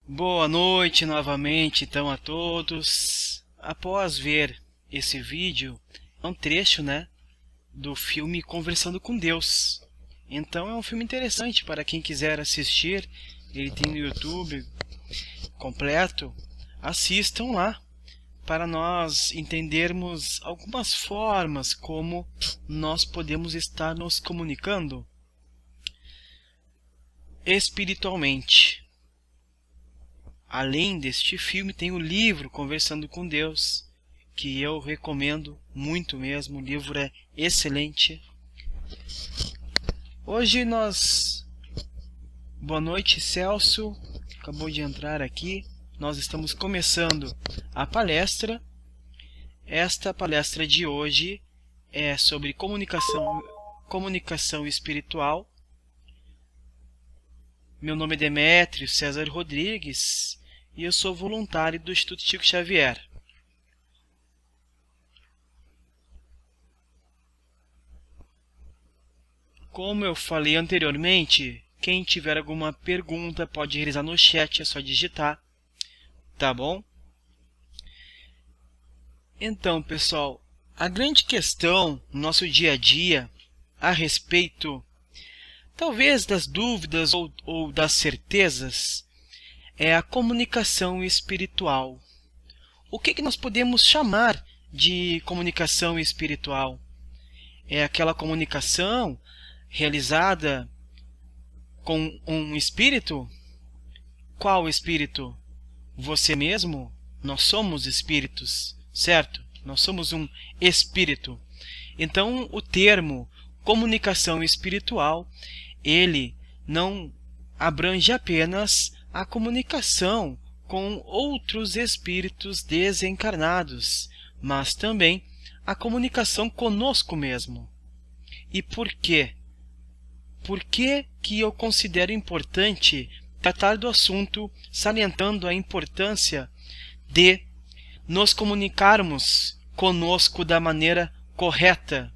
Boa noite novamente, então, a todos. Após ver esse vídeo, é um trecho, do filme Conversando com Deus. Então é um filme interessante para quem quiser assistir. Ele tem no YouTube completo. Assistam lá para nós entendermos algumas formas como nós podemos estar nos comunicando espiritualmente. Além deste filme, tem o livro Conversando com Deus, que eu recomendo muito mesmo. O livro é excelente. Hoje nós... Boa noite, Celso. Acabou de entrar aqui. Nós estamos começando a palestra. Esta palestra de hoje é sobre comunicação espiritual. Meu nome é Demétrio César Rodrigues e eu sou voluntário do Instituto Chico Xavier. Como eu falei anteriormente, quem tiver alguma pergunta pode realizar no chat, é só digitar, tá bom? Então, pessoal, a grande questão no nosso dia a dia a respeito, talvez das dúvidas ou das certezas, é a comunicação espiritual. O que nós podemos chamar de comunicação espiritual? É aquela comunicação realizada com um espírito? Qual espírito? Você mesmo? Nós somos espíritos, certo? Nós somos um espírito. Então, o termo comunicação espiritual, ele não abrange apenas a comunicação com outros espíritos desencarnados, mas também a comunicação conosco mesmo. E por quê? Por que eu considero importante tratar do assunto, salientando a importância de nos comunicarmos conosco da maneira correta?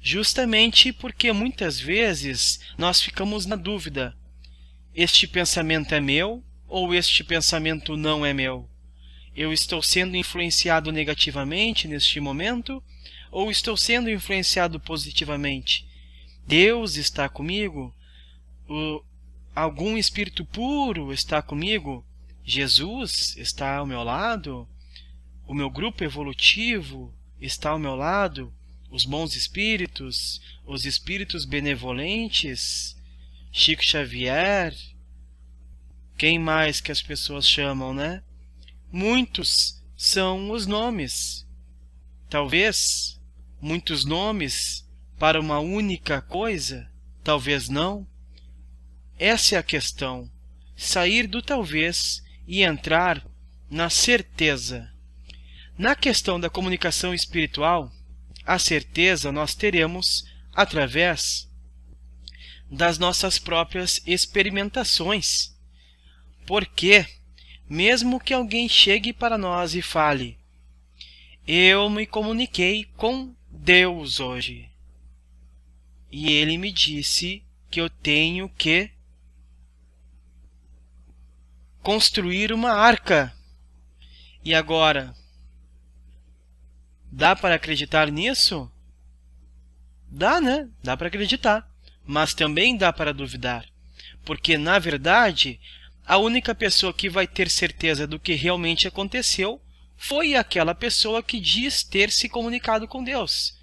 Justamente porque muitas vezes nós ficamos na dúvida: este pensamento é meu ou este pensamento não é meu? Eu estou sendo influenciado negativamente neste momento ou estou sendo influenciado positivamente? Deus está comigo? Algum espírito puro está comigo? Jesus está ao meu lado? O meu grupo evolutivo está ao meu lado? Os bons espíritos? Os espíritos benevolentes? Chico Xavier? Quem mais que as pessoas chamam, né? Muitos são os nomes. Talvez muitos nomes para uma única coisa? Talvez não. Essa é a questão. Sair do talvez e entrar na certeza. Na questão da comunicação espiritual, a certeza nós teremos através das nossas próprias experimentações. Porque, mesmo que alguém chegue para nós e fale: eu me comuniquei com Deus hoje, e ele me disse que eu tenho que construir uma arca. E agora, dá para acreditar nisso? Dá, né? Dá para acreditar. Mas também dá para duvidar. Porque, na verdade, a única pessoa que vai ter certeza do que realmente aconteceu foi aquela pessoa que diz ter se comunicado com Deus.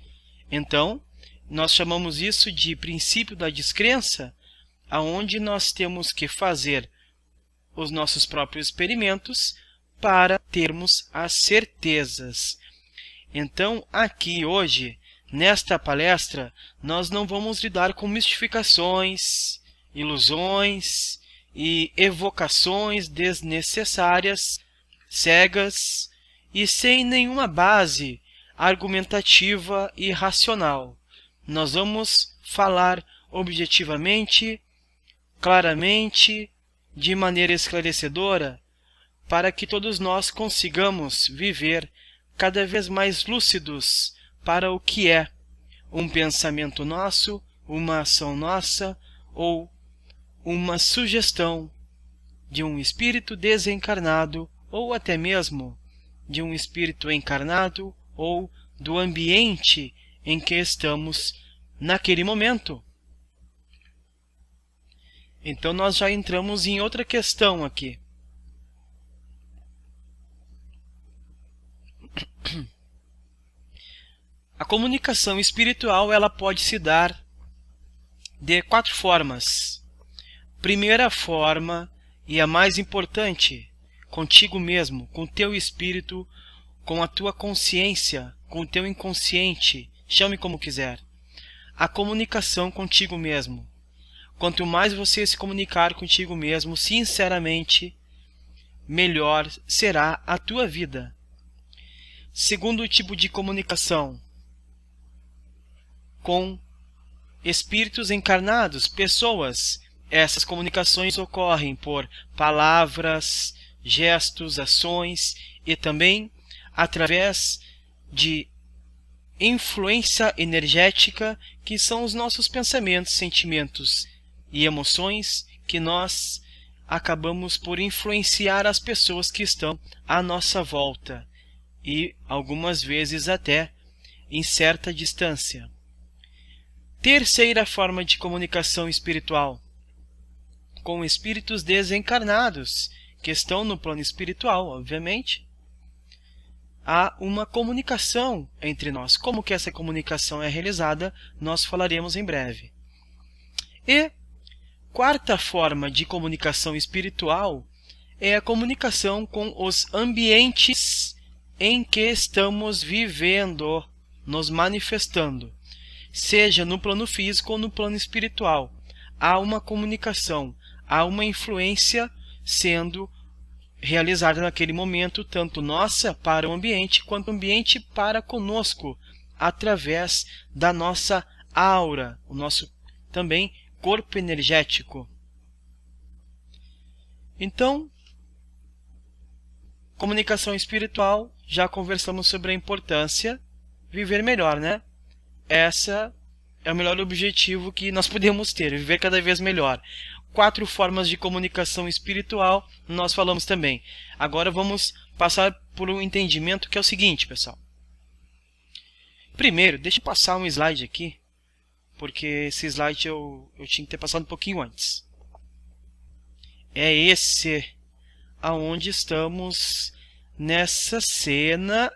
Então, nós chamamos isso de princípio da descrença, aonde nós temos que fazer os nossos próprios experimentos para termos as certezas. Então, aqui hoje, nesta palestra, nós não vamos lidar com mistificações, ilusões e evocações desnecessárias, cegas e sem nenhuma base argumentativa e racional. Nós vamos falar objetivamente, claramente, de maneira esclarecedora, para que todos nós consigamos viver cada vez mais lúcidos para o que é um pensamento nosso, uma ação nossa ou uma sugestão de um espírito desencarnado ou até mesmo de um espírito encarnado ou do ambiente em que estamos naquele momento. Então nós já entramos em outra questão aqui. A comunicação espiritual ela pode se dar de 4 formas. Primeira forma, e a mais importante, contigo mesmo, com o teu espírito, com a tua consciência, com o teu inconsciente, chame como quiser. A comunicação contigo mesmo. Quanto mais você se comunicar contigo mesmo, sinceramente, melhor será a tua vida. Segundo tipo de comunicação, com espíritos encarnados, pessoas. Essas comunicações ocorrem por palavras, gestos, ações e também através de influência energética, que são os nossos pensamentos, sentimentos e emoções que nós acabamos por influenciar as pessoas que estão à nossa volta e algumas vezes até em certa distância. Terceira forma de comunicação espiritual, com espíritos desencarnados, que estão no plano espiritual, obviamente. Há uma comunicação entre nós. Como que essa comunicação é realizada, nós falaremos em breve. E quarta forma de comunicação espiritual é a comunicação com os ambientes em que estamos vivendo, nos manifestando, seja no plano físico ou no plano espiritual. Há uma comunicação, há uma influência sendo realizada naquele momento, tanto nossa para o ambiente, quanto o ambiente para conosco, através da nossa aura, o nosso também corpo energético. Então, comunicação espiritual, já conversamos sobre a importância, viver melhor, né? Essa é o melhor objetivo que nós podemos ter, viver cada vez melhor. 4 formas de comunicação espiritual nós falamos também. Agora vamos passar por um entendimento que é o seguinte, pessoal. Primeiro, deixa eu passar um slide aqui, porque esse slide eu tinha que ter passado um pouquinho antes. É esse aonde estamos nessa cena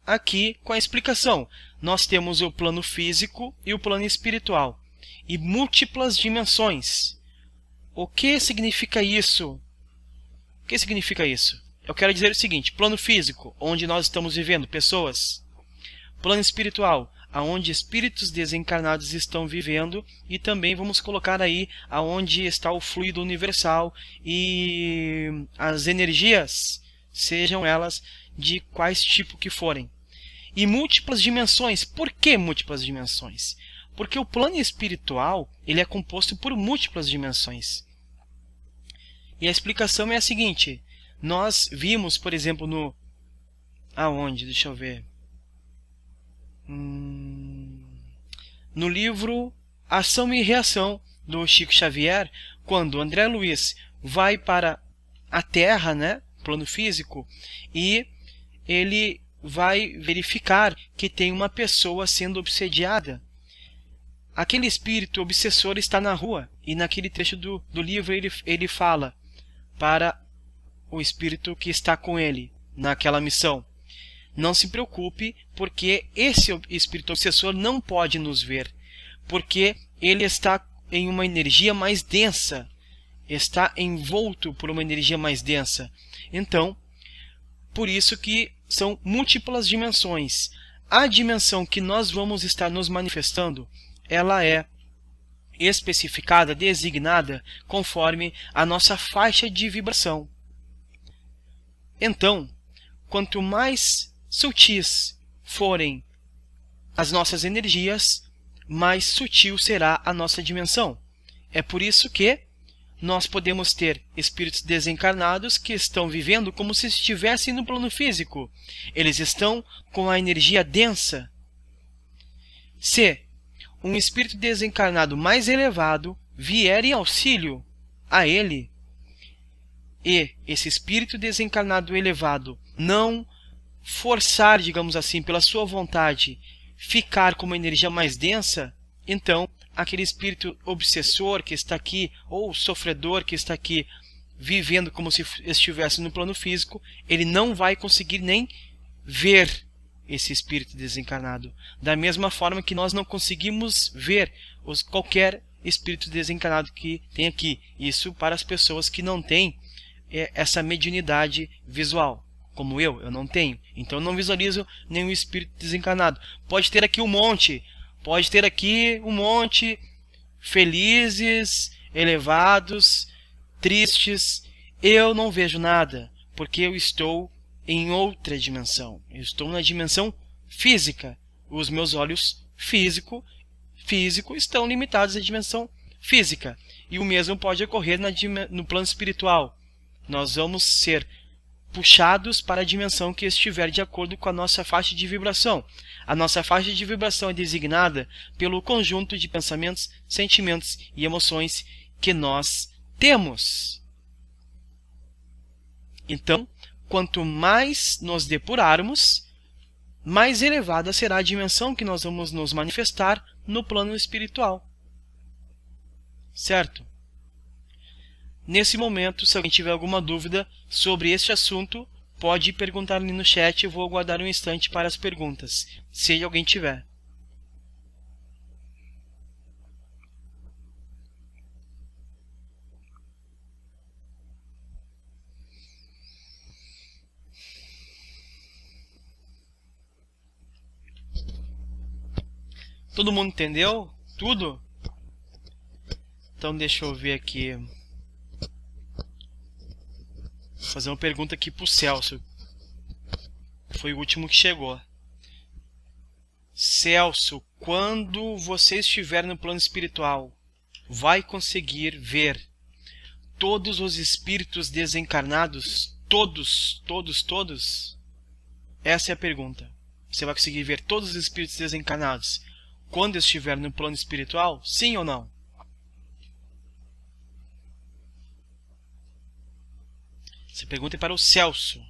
aqui com a explicação. Nós temos o plano físico e o plano espiritual e múltiplas dimensões. O que significa isso? O que significa isso? Eu quero dizer o seguinte: plano físico, onde nós estamos vivendo, pessoas. Plano espiritual, aonde espíritos desencarnados estão vivendo, e também vamos colocar aí aonde está o fluido universal e as energias, sejam elas de quais tipo que forem. E múltiplas dimensões. Por que múltiplas dimensões? Porque o plano espiritual ele é composto por múltiplas dimensões. E a explicação é a seguinte: nós vimos, por exemplo, no... Aonde? Deixa eu ver. No livro Ação e Reação, do Chico Xavier, quando André Luiz vai para a Terra, né, plano físico, e ele vai verificar que tem uma pessoa sendo obsediada. Aquele espírito obsessor está na rua, e naquele trecho do livro ele fala para o espírito que está com ele naquela missão: não se preocupe, porque esse espírito obsessor não pode nos ver, porque ele está em uma energia mais densa, está envolto por uma energia mais densa. Então, por isso que são múltiplas dimensões. A dimensão que nós vamos estar nos manifestando, ela é especificada, designada, conforme a nossa faixa de vibração. Então, quanto mais sutis forem as nossas energias, mais sutil será a nossa dimensão. É por isso que nós podemos ter espíritos desencarnados que estão vivendo como se estivessem no plano físico. Eles estão com a energia densa. Se um espírito desencarnado mais elevado vier em auxílio a ele, e esse espírito desencarnado elevado não forçar, digamos assim, pela sua vontade, ficar com uma energia mais densa, então aquele espírito obsessor que está aqui, ou sofredor que está aqui, vivendo como se estivesse no plano físico, ele não vai conseguir nem ver esse espírito desencarnado. Da mesma forma que nós não conseguimos ver qualquer espírito desencarnado que tem aqui. Isso para as pessoas que não têm essa mediunidade visual. Como eu não tenho. Então eu não visualizo nenhum espírito desencarnado. Pode ter aqui um monte. Pode ter aqui um monte felizes, elevados, tristes. Eu não vejo nada, porque eu estou em outra dimensão. Eu estou na dimensão física. Os meus olhos físico estão limitados à dimensão física. E o mesmo pode ocorrer no plano espiritual. Nós vamos ser puxados para a dimensão que estiver de acordo com a nossa faixa de vibração. A nossa faixa de vibração é designada pelo conjunto de pensamentos, sentimentos e emoções que nós temos. Então, quanto mais nos depurarmos, mais elevada será a dimensão que nós vamos nos manifestar no plano espiritual. Certo? Nesse momento, se alguém tiver alguma dúvida sobre este assunto, pode perguntar ali no chat. Eu vou aguardar um instante para as perguntas, se alguém tiver. Todo mundo entendeu? Tudo? Então deixa eu ver aqui. Vou fazer uma pergunta aqui para o Celso. Foi o último que chegou. Celso, quando você estiver no plano espiritual, vai conseguir ver todos os espíritos desencarnados? Todos? Essa é a pergunta. Você vai conseguir ver todos os espíritos desencarnados quando estiver no plano espiritual? Sim ou não? Essa pergunta é para o Celso.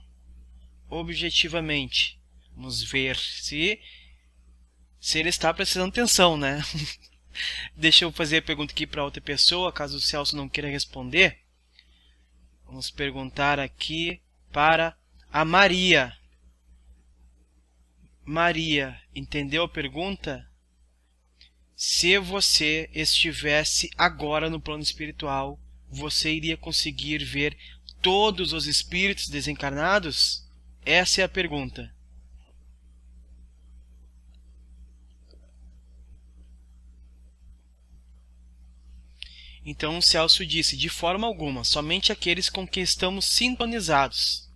Objetivamente. Vamos ver se ele está prestando atenção, né? Deixa eu fazer a pergunta aqui para outra pessoa, caso o Celso não queira responder. Vamos perguntar aqui para a Maria. Maria, entendeu a pergunta? Se você estivesse agora no plano espiritual, você iria conseguir ver todos os espíritos desencarnados? Essa é a pergunta. Então o Celso disse, de forma alguma, somente aqueles com quem estamos sintonizados.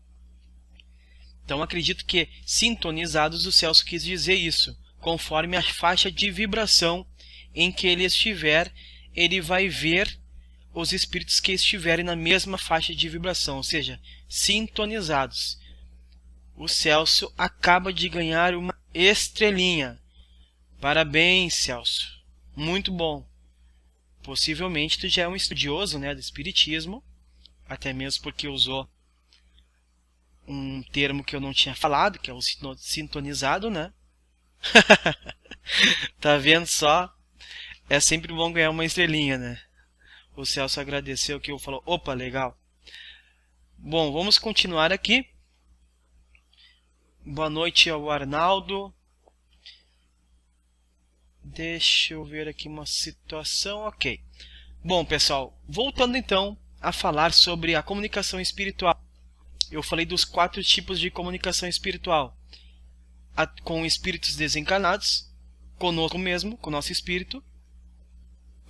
Então acredito que sintonizados o Celso quis dizer isso. Conforme a faixa de vibração em que ele estiver, ele vai ver os espíritos que estiverem na mesma faixa de vibração, ou seja, sintonizados. O Celso acaba de ganhar uma estrelinha. Parabéns, Celso. Muito bom. Possivelmente tu já é um estudioso, né, do espiritismo, até mesmo porque usou um termo que eu não tinha falado, que é o sintonizado, né? Tá vendo só? É sempre bom ganhar uma estrelinha, né? O Celso agradeceu que eu falou, opa, legal. Bom, vamos continuar aqui. Boa noite ao Arnaldo. Deixa eu ver aqui uma situação, ok. Bom, pessoal, voltando então a falar sobre a comunicação espiritual. Eu falei dos 4 tipos de comunicação espiritual. Com espíritos desencarnados, conosco mesmo, com o nosso espírito,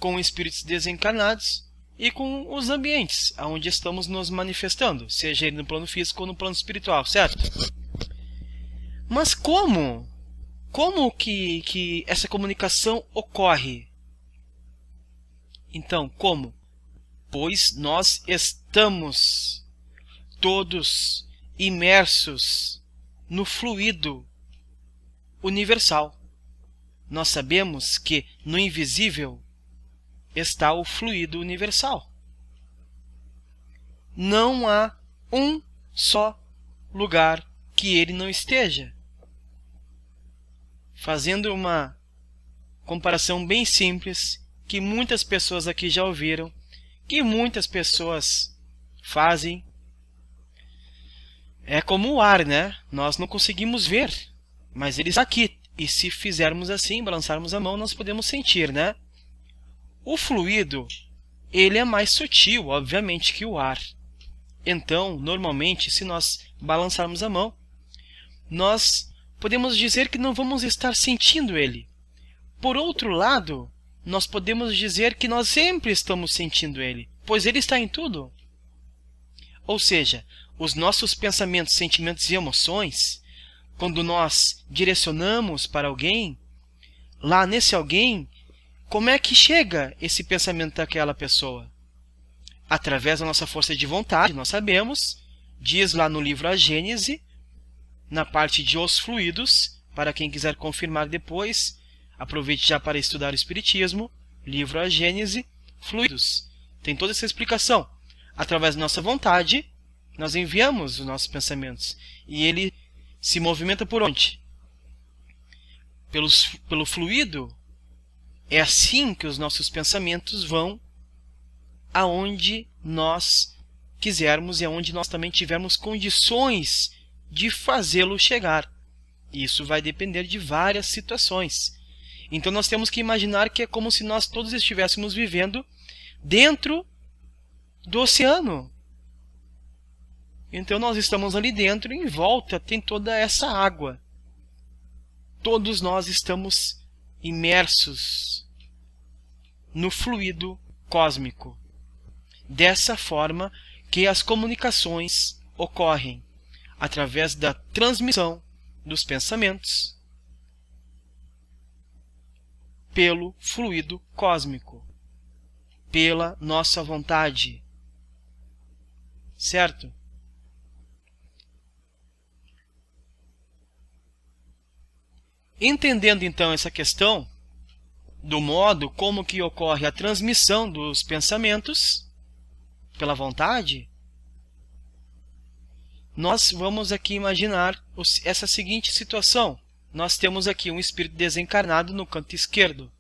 com espíritos desencarnados e com os ambientes onde estamos nos manifestando, seja ele no plano físico ou no plano espiritual, certo? Mas como? Como que essa comunicação ocorre? Então, como? Pois nós estamos todos imersos no fluido universal. Nós sabemos que no invisível está o fluido universal. não há um só lugar que ele não esteja. Fazendo uma comparação bem simples, que muitas pessoas aqui já ouviram, que muitas pessoas fazem, é como o ar, né? Nós não conseguimos ver, mas ele está aqui. E se fizermos assim, balançarmos a mão, nós podemos sentir, né? O fluido, ele é mais sutil, obviamente, que o ar. Então, normalmente, se nós balançarmos a mão, nós podemos dizer que não vamos estar sentindo ele. Por outro lado, nós podemos dizer que nós sempre estamos sentindo ele, pois ele está em tudo. Ou seja, os nossos pensamentos, sentimentos e emoções, quando nós direcionamos para alguém, lá nesse alguém, como é que chega esse pensamento daquela pessoa? Através da nossa força de vontade, nós sabemos, diz lá no livro A Gênese, na parte de os fluidos, para quem quiser confirmar depois, aproveite já para estudar o Espiritismo, livro A Gênese, fluidos. Tem toda essa explicação. Através da nossa vontade, nós enviamos os nossos pensamentos. E ele se movimenta por onde? Pelo fluido. É assim que os nossos pensamentos vão aonde nós quisermos e aonde nós também tivermos condições de fazê-lo chegar. Isso vai depender de várias situações. Então nós temos que imaginar que é como se nós todos estivéssemos vivendo dentro do oceano. Então nós estamos ali dentro e em volta tem toda essa água. Todos nós estamos imersos no fluido cósmico. Dessa forma que as comunicações ocorrem através da transmissão dos pensamentos pelo fluido cósmico, pela nossa vontade. Certo? Entendendo então essa questão do modo como que ocorre a transmissão dos pensamentos pela vontade, nós vamos aqui imaginar essa seguinte situação. Nós temos aqui um espírito desencarnado no canto esquerdo,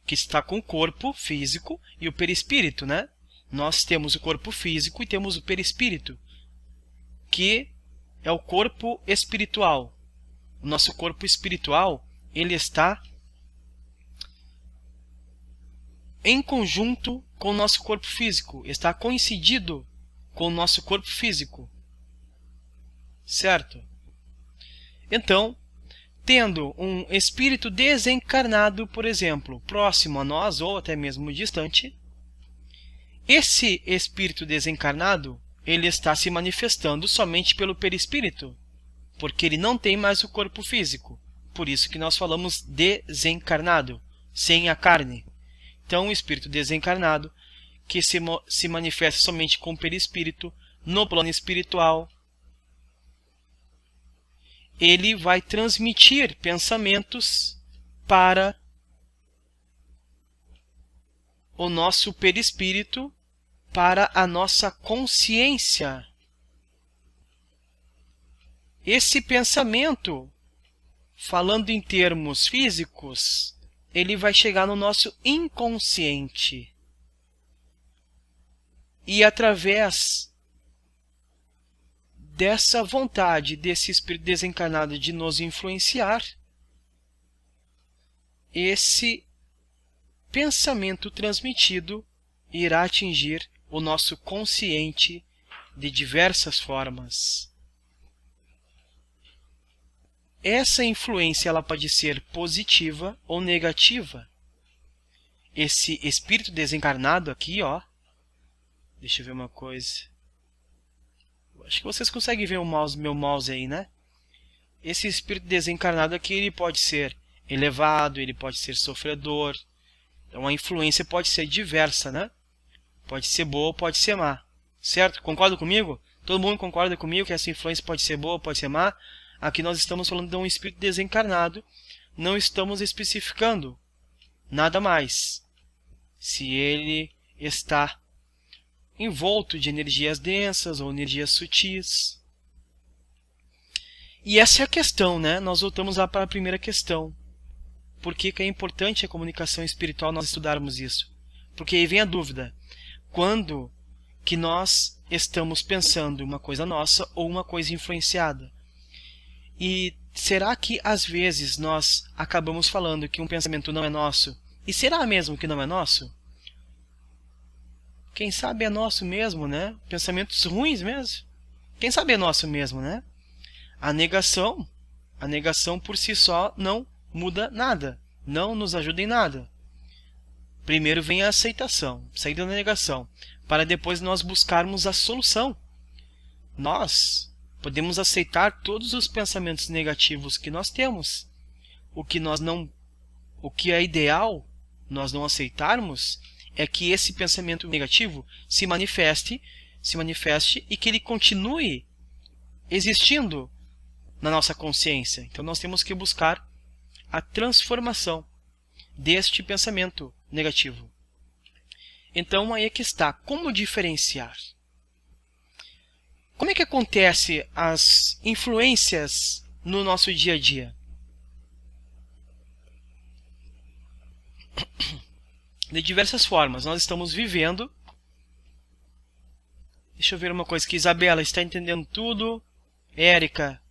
que está com o corpo físico e o perispírito, né? Nós temos o corpo físico e temos o perispírito, que é o corpo espiritual. O nosso corpo espiritual, ele está em conjunto com o nosso corpo físico, está coincidido com o nosso corpo físico. Certo? Então, tendo um espírito desencarnado, por exemplo, próximo a nós ou até mesmo distante, esse espírito desencarnado, ele está se manifestando somente pelo perispírito, porque ele não tem mais o corpo físico. Por isso que nós falamos desencarnado, sem a carne. Então, o espírito desencarnado, que se manifesta somente com o perispírito, no plano espiritual, ele vai transmitir pensamentos para o nosso perispírito, para a nossa consciência. Esse pensamento, falando em termos físicos, ele vai chegar no nosso inconsciente. E através dessa vontade desse espírito desencarnado de nos influenciar, esse pensamento transmitido irá atingir o nosso consciente de diversas formas. Essa influência ela pode ser positiva ou negativa. Esse espírito desencarnado aqui, ó, deixa eu ver uma coisa. Acho que vocês conseguem ver meu mouse aí, né? Esse espírito desencarnado aqui, ele pode ser elevado, ele pode ser sofredor. Então a influência pode ser diversa, né? Pode ser boa ou pode ser má. Certo? Concorda comigo? Todo mundo concorda comigo que essa influência pode ser boa ou pode ser má? Aqui nós estamos falando de um espírito desencarnado. Não estamos especificando nada mais. Se ele está envolto de energias densas ou energias sutis. E essa é a questão, né? Nós voltamos lá para a primeira questão. Por que é importante a comunicação espiritual nós estudarmos isso? Porque aí vem a dúvida. Quando que nós estamos pensando uma coisa nossa ou uma coisa influenciada? E será que às vezes nós acabamos falando que um pensamento não é nosso? E será mesmo que não é nosso? Quem sabe é nosso mesmo, né? Pensamentos ruins mesmo. Quem sabe é nosso mesmo, né? A negação por si só não muda nada, não nos ajuda em nada. Primeiro vem a aceitação, sair da negação, para depois nós buscarmos a solução. Nós podemos aceitar todos os pensamentos negativos que nós temos. O que é ideal nós não aceitarmos é que esse pensamento negativo se manifeste e que ele continue existindo na nossa consciência. Então nós temos que buscar a transformação deste pensamento negativo. Então aí é que está. Como diferenciar? Como é que acontece as influências no nosso dia a dia? De diversas formas. Nós estamos vivendo. Deixa eu ver uma coisa aqui. Isabela, está entendendo tudo? Érica,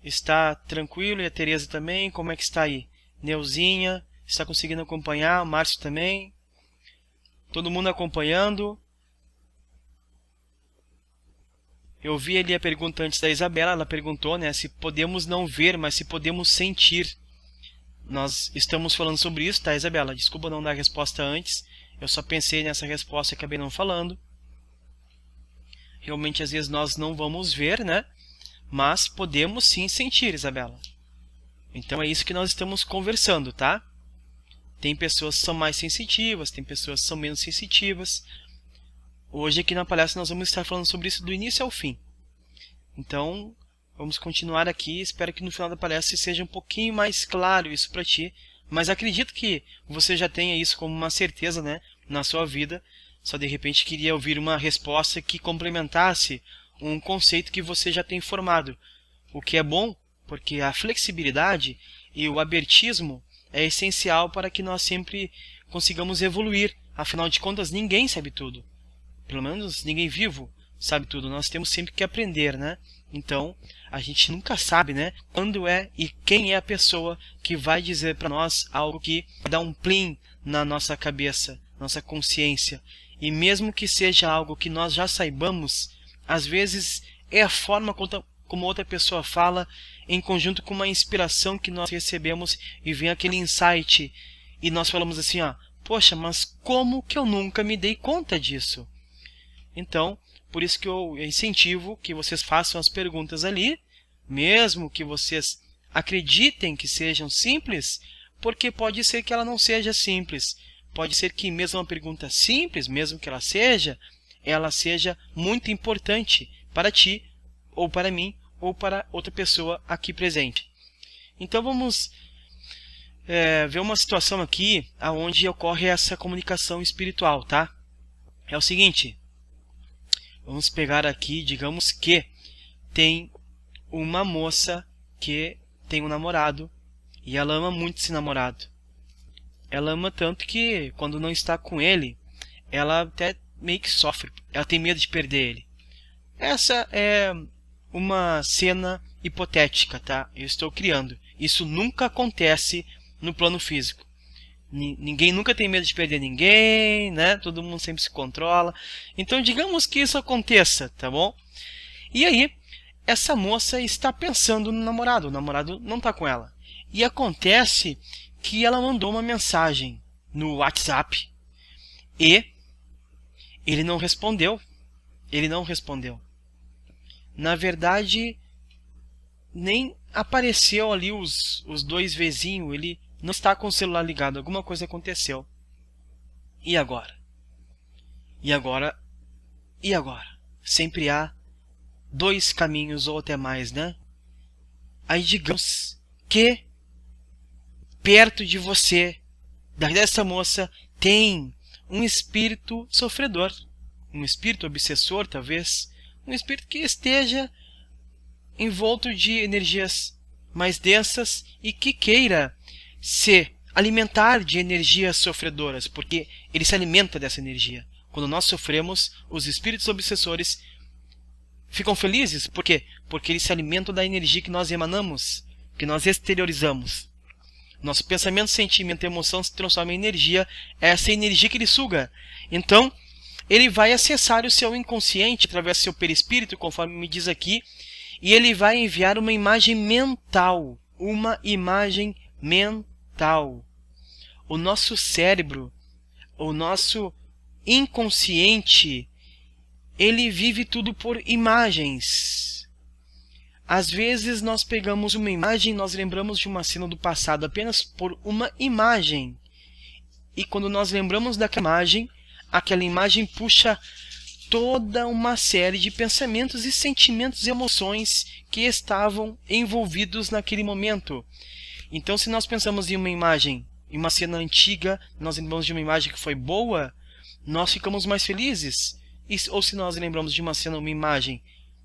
está tranquilo? E a Tereza também? Como é que está aí? Neuzinha, está conseguindo acompanhar? O Márcio também? Todo mundo acompanhando? Eu vi ali a pergunta antes da Isabela. Ela perguntou, né, se podemos não ver, mas se podemos sentir. Nós estamos falando sobre isso, tá, Isabela? Desculpa não dar a resposta antes. Eu só pensei nessa resposta e acabei não falando. Realmente, às vezes, nós não vamos ver, né? Mas podemos sim sentir, Isabela. Então, é isso que nós estamos conversando, tá? Tem pessoas que são mais sensitivas, tem pessoas que são menos sensitivas. Hoje, aqui na palestra, nós vamos estar falando sobre isso do início ao fim. Então, vamos continuar aqui. Espero que no final da palestra seja um pouquinho mais claro isso para ti. Mas acredito que você já tenha isso como uma certeza, né, na sua vida. Só de repente queria ouvir uma resposta que complementasse um conceito que você já tem formado. O que é bom, porque a flexibilidade e o abertismo é essencial para que nós sempre consigamos evoluir. Afinal de contas, ninguém sabe tudo. Pelo menos ninguém vivo sabe tudo. Nós temos sempre que aprender, né? Então, a gente nunca sabe, né, quando é e quem é a pessoa que vai dizer para nós algo que dá um plim na nossa cabeça, nossa consciência. E mesmo que seja algo que nós já saibamos, às vezes é a forma como outra pessoa fala, em conjunto com uma inspiração que nós recebemos e vem aquele insight. E nós falamos assim, ó, poxa, mas como que eu nunca me dei conta disso? Então, por isso que eu incentivo que vocês façam as perguntas ali, mesmo que vocês acreditem que sejam simples, porque pode ser que ela não seja simples. Pode ser que mesmo uma pergunta simples, mesmo que ela seja muito importante para ti, ou para mim, ou para outra pessoa aqui presente. Então vamos ver uma situação aqui onde ocorre essa comunicação espiritual, tá? É o seguinte, vamos pegar aqui, digamos que tem uma moça que tem um namorado e ela ama muito esse namorado. Ela ama tanto que quando não está com ele, ela até meio que sofre. Ela tem medo de perder ele. Essa é uma cena hipotética, tá? Eu estou criando. Isso nunca acontece no plano físico. Ninguém nunca tem medo de perder ninguém, né? Todo mundo sempre se controla. Então, digamos que isso aconteça, tá bom? E aí, essa moça está pensando no namorado. O namorado não está com ela. E acontece que ela mandou uma mensagem no WhatsApp e ele não respondeu. Ele não respondeu. Na verdade, nem apareceu ali os dois vizinhos. Ele não está com o celular ligado. Alguma coisa aconteceu. E agora? E agora? E agora? Sempre há dois caminhos ou até mais, né? Aí digamos que perto de você, dessa moça, tem um espírito sofredor. um espírito obsessor, talvez, um espírito que esteja envolto de energias mais densas e que queira se alimentar de energias sofredoras, porque ele se alimenta dessa energia. Quando nós sofremos, os espíritos obsessores ficam felizes. Por quê? Porque eles se alimentam da energia que nós emanamos, que nós exteriorizamos. Nosso pensamento, sentimento e emoção se transforma em energia, é essa energia que ele suga. Então, ele vai acessar o seu inconsciente através do seu perispírito, conforme me diz aqui, e ele vai enviar uma imagem mental. Uma imagem mental. O nosso cérebro, o nosso inconsciente, ele vive tudo por imagens. Às vezes nós pegamos uma imagem, nós lembramos de uma cena do passado apenas por uma imagem. E quando nós lembramos daquela imagem, aquela imagem puxa toda uma série de pensamentos e sentimentos e emoções que estavam envolvidos naquele momento. Então, se nós pensamos em uma imagem, em uma cena antiga, nós lembramos de uma imagem que foi boa, nós ficamos mais felizes. Ou se nós lembramos de uma cena, uma imagem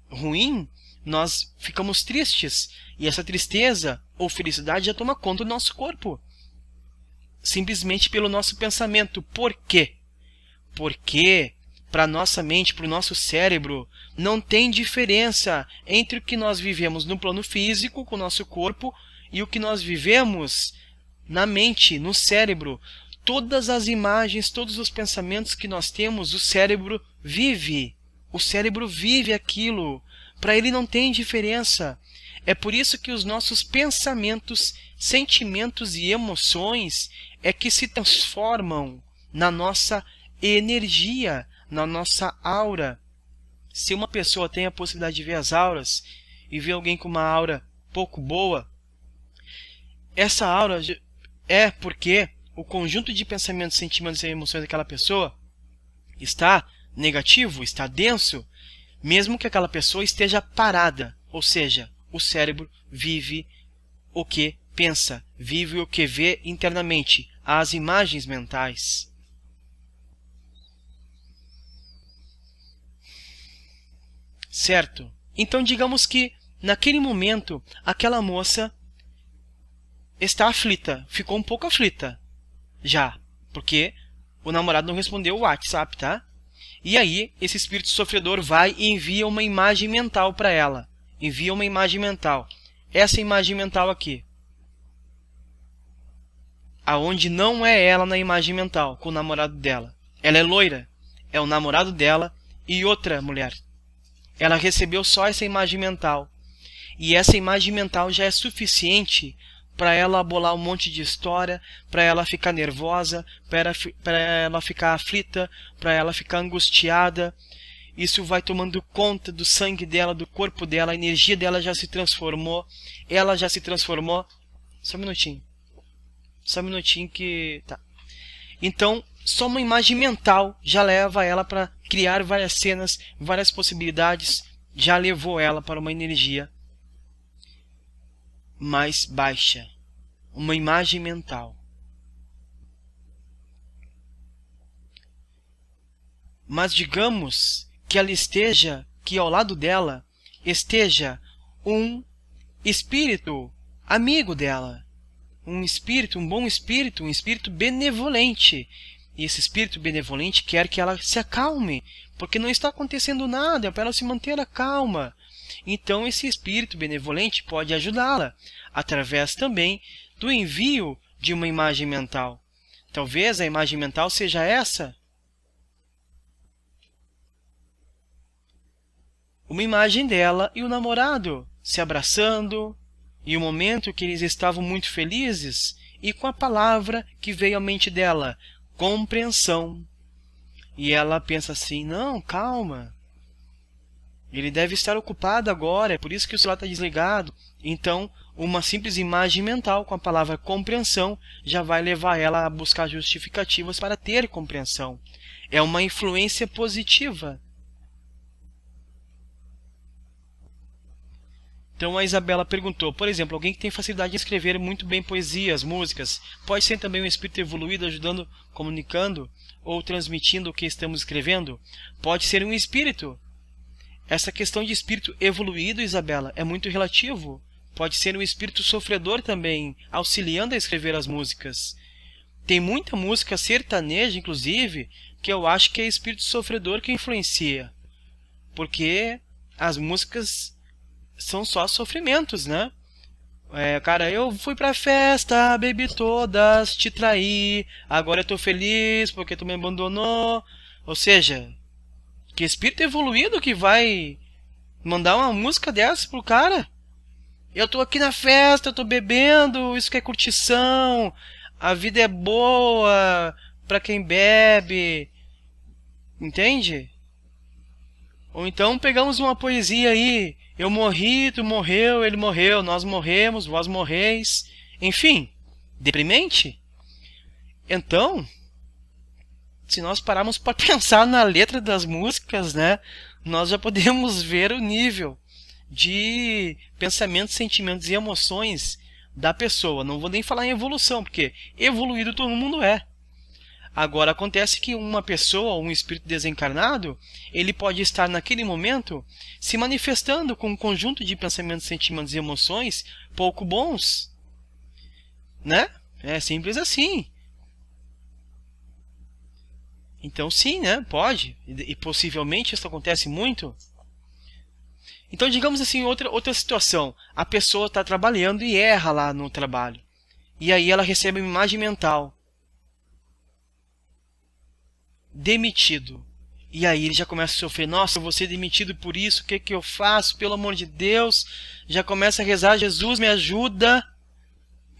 ruim, nós ficamos tristes. E essa tristeza ou felicidade já toma conta do nosso corpo. Simplesmente pelo nosso pensamento. Por quê? Porque para nossa mente, para o nosso cérebro, não tem diferença entre o que nós vivemos no plano físico, com o nosso corpo, e o que nós vivemos na mente, no cérebro. Todas as imagens, todos os pensamentos que nós temos, o cérebro vive. O cérebro vive aquilo. Para ele não tem diferença. É por isso que os nossos pensamentos, sentimentos e emoções é que se transformam na nossa energia, na nossa aura. Se uma pessoa tem a possibilidade de ver as auras e ver alguém com uma aura pouco boa, essa aura é porque o conjunto de pensamentos, sentimentos e emoções daquela pessoa está negativo, está denso, mesmo que aquela pessoa esteja parada. Ou seja, o cérebro vive o que pensa, vive o que vê internamente, as imagens mentais. Certo? Então digamos que naquele momento aquela moça está aflita, ficou um pouco aflita já, porque o namorado não respondeu o WhatsApp, tá? E aí esse espírito sofredor vai e envia uma imagem mental para ela. Envia uma imagem mental. Essa imagem mental aqui. Aonde não é ela na imagem mental, com o namorado dela. Ela é loira, é o namorado dela e outra mulher. Ela recebeu só essa imagem mental. E essa imagem mental já é suficiente para ela bolar um monte de história, para ela ficar nervosa, para ela ficar aflita, para ela ficar angustiada. Isso vai tomando conta do sangue dela, do corpo dela, a energia dela já se transformou, ela já se transformou. Só um minutinho. Só um minutinho que... Tá. Então, só uma imagem mental já leva ela para criar várias cenas, várias possibilidades, já levou ela para uma energia mais baixa, uma imagem mental. Mas digamos que ela esteja, que ao lado dela esteja um espírito amigo dela, um espírito, um bom espírito, um espírito benevolente. E esse espírito benevolente quer que ela se acalme, porque não está acontecendo nada, é para ela se manter calma. Então esse espírito benevolente pode ajudá-la, através também do envio de uma imagem mental. Talvez a imagem mental seja essa. Uma imagem dela e o namorado se abraçando, e o momento que eles estavam muito felizes, e com a palavra que veio à mente dela, compreensão. E ela pensa assim, não, calma. Ele deve estar ocupado agora, é por isso que o celular está desligado. Então, uma simples imagem mental com a palavra compreensão já vai levar ela a buscar justificativas para ter compreensão. É uma influência positiva. Então a Isabela perguntou, por exemplo, alguém que tem facilidade em escrever muito bem poesias, músicas, pode ser também um espírito evoluído ajudando, comunicando ou transmitindo o que estamos escrevendo? Pode ser um espírito. Essa questão de espírito evoluído, Isabela, é muito relativo. Pode ser um espírito sofredor também, auxiliando a escrever as músicas. Tem muita música sertaneja, inclusive, que eu acho que é espírito sofredor que influencia. Porque as músicas são só sofrimentos, né? Cara, eu fui pra festa, bebi todas, te traí, agora eu tô feliz porque tu me abandonou. Ou seja, que espírito evoluído que vai mandar uma música dessa pro cara? Eu tô aqui na festa, eu tô bebendo, isso que é curtição, a vida é boa pra quem bebe, entende? Ou então pegamos uma poesia aí, eu morri, tu morreu, ele morreu, nós morremos, vós morreis, enfim, deprimente? Então, se nós pararmos para pensar na letra das músicas, né, nós já podemos ver o nível de pensamentos, sentimentos e emoções da pessoa. Não vou nem falar em evolução, porque evoluído todo mundo é. Agora, acontece que uma pessoa, um espírito desencarnado, ele pode estar naquele momento se manifestando com um conjunto de pensamentos, sentimentos e emoções pouco bons. Né? É simples assim. Então sim, né? Pode. E possivelmente isso acontece muito. Então, digamos assim, outra situação. A pessoa está trabalhando e erra lá no trabalho. E aí ela recebe uma imagem mental. Demitido. E aí ele já começa a sofrer. Nossa, eu vou ser demitido por isso. O que que eu faço? Pelo amor de Deus. Já começa a rezar. Jesus, me ajuda.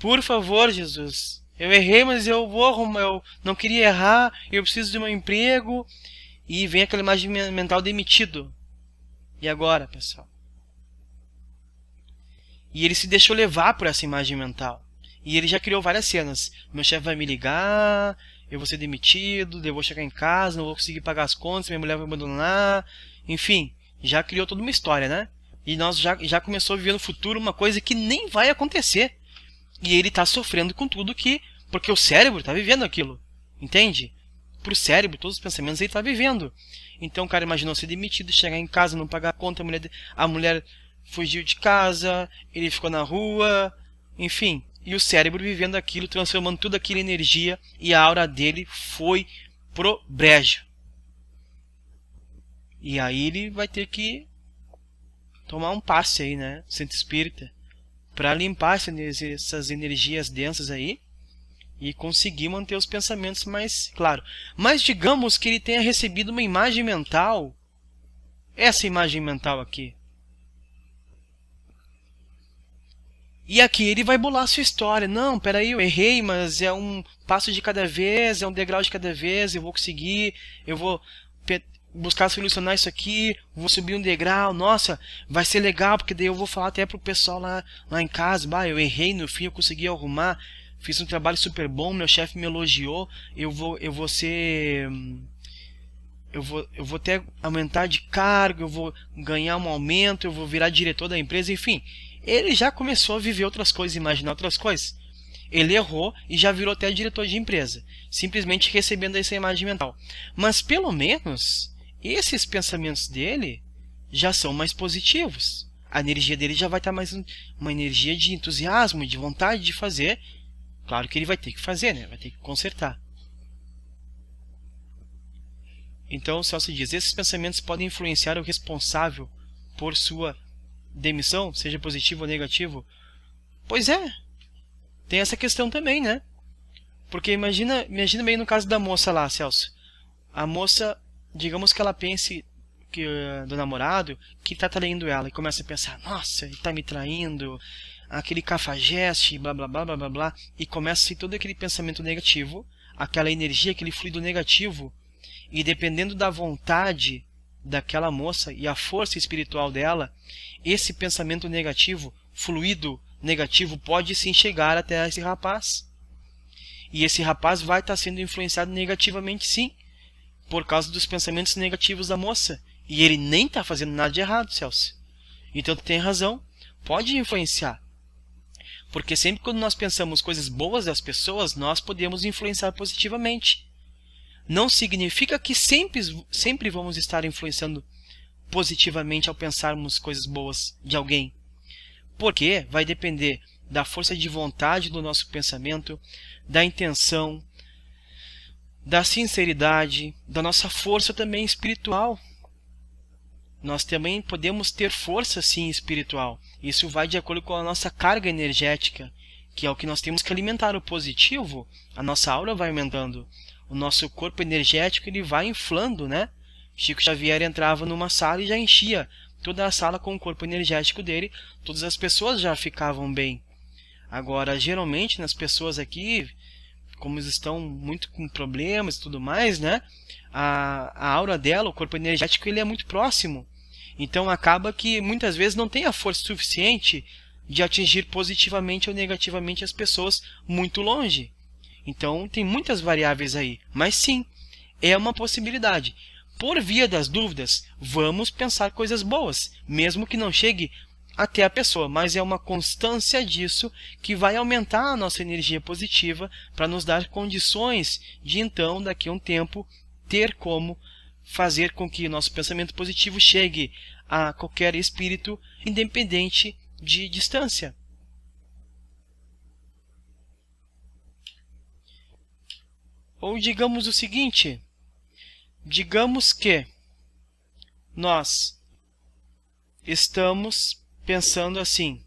Por favor, Jesus. Eu errei, mas eu vou arrumar. Eu não queria errar. Eu preciso de um emprego. E vem aquela imagem mental demitido. E agora, pessoal? E ele se deixou levar por essa imagem mental. E ele já criou várias cenas. Meu chefe vai me ligar, eu vou ser demitido, eu vou chegar em casa, não vou conseguir pagar as contas, minha mulher vai me abandonar. Enfim, já criou toda uma história, né? E nós já começou a viver no futuro uma coisa que nem vai acontecer. E ele está sofrendo com tudo que... Porque o cérebro está vivendo aquilo. Entende? Pro cérebro, todos os pensamentos ele está vivendo. Então o cara imaginou ser demitido, chegar em casa, não pagar a conta, a mulher fugiu de casa, ele ficou na rua, enfim. E o cérebro vivendo aquilo, transformando tudo aquilo em energia, e a aura dele foi pro brejo. E aí ele vai ter que tomar um passe aí, né, centro espírita, para limpar essas energias densas aí, e conseguir manter os pensamentos mais claros. Mas digamos que ele tenha recebido uma imagem mental, essa imagem mental aqui. E aqui ele vai bolar a sua história. Não, peraí, eu errei, mas é um passo de cada vez, é um degrau de cada vez, eu vou conseguir, eu vou buscar solucionar isso aqui, vou subir um degrau, nossa, vai ser legal, porque daí eu vou falar até pro pessoal lá em casa, bah, eu errei, no fim eu consegui arrumar, fiz um trabalho super bom, meu chefe me elogiou, eu vou até aumentar de cargo, eu vou ganhar um aumento, eu vou virar diretor da empresa, enfim. Ele já começou a viver outras coisas, imaginar outras coisas. Ele errou e já virou até diretor de empresa, simplesmente recebendo essa imagem mental. Mas pelo menos, esses pensamentos dele já são mais positivos. A energia dele já vai estar mais uma energia de entusiasmo, de vontade de fazer. Claro que ele vai ter que fazer, né? Vai ter que consertar. Então o Celso diz, esses pensamentos podem influenciar o responsável por sua demissão, seja positivo ou negativo? Pois é, tem essa questão também, né? Porque imagina bem no caso da moça lá, Celso. A moça, digamos que ela pense que, do namorado que está traindo ela, e começa a pensar, nossa, ele está me traindo, aquele cafajeste, blá blá blá blá blá blá, e começa a ser todo aquele pensamento negativo, aquela energia, aquele fluido negativo, e dependendo da vontade daquela moça e a força espiritual dela, esse pensamento negativo, fluido negativo, pode sim chegar até esse rapaz. E esse rapaz vai estar sendo influenciado negativamente sim, por causa dos pensamentos negativos da moça. E ele nem está fazendo nada de errado, Celso. Então tu tem razão. Pode influenciar. Porque sempre quando nós pensamos coisas boas das pessoas, nós podemos influenciar positivamente. Não significa que sempre vamos estar influenciando positivamente ao pensarmos coisas boas de alguém. Porque vai depender da força de vontade do nosso pensamento, da intenção, da sinceridade, da nossa força também espiritual. Nós também podemos ter força sim espiritual. Isso vai de acordo com a nossa carga energética, que é o que nós temos que alimentar. O positivo, a nossa aura vai aumentando. O nosso corpo energético ele vai inflando, né? Chico Xavier entrava numa sala e já enchia toda a sala com o corpo energético dele. Todas as pessoas já ficavam bem. Agora, geralmente, nas pessoas aqui, como eles estão muito com problemas e tudo mais, né? A aura dela, o corpo energético, ele é muito próximo. Então acaba que muitas vezes não tem a força suficiente de atingir positivamente ou negativamente as pessoas muito longe. Então tem muitas variáveis aí. Mas sim, é uma possibilidade. Por via das dúvidas, vamos pensar coisas boas, mesmo que não chegue até a pessoa, mas é uma constância disso que vai aumentar a nossa energia positiva para nos dar condições de então, daqui a um tempo, ter como fazer com que o nosso pensamento positivo chegue a qualquer espírito, independente de distância. Ou digamos o seguinte, digamos que nós estamos pensando assim: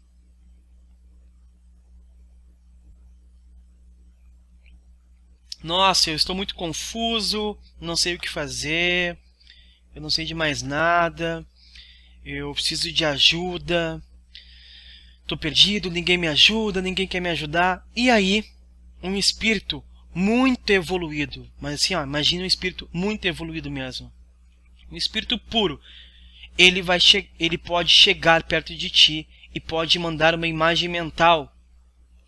nossa, eu estou muito confuso, não sei o que fazer, eu não sei de mais nada, eu preciso de ajuda, estou perdido, ninguém me ajuda, ninguém quer me ajudar. E aí, um espírito muito evoluído, mas assim, ó, imagina um espírito muito evoluído mesmo, um espírito puro, ele pode chegar perto de ti e pode mandar uma imagem mental,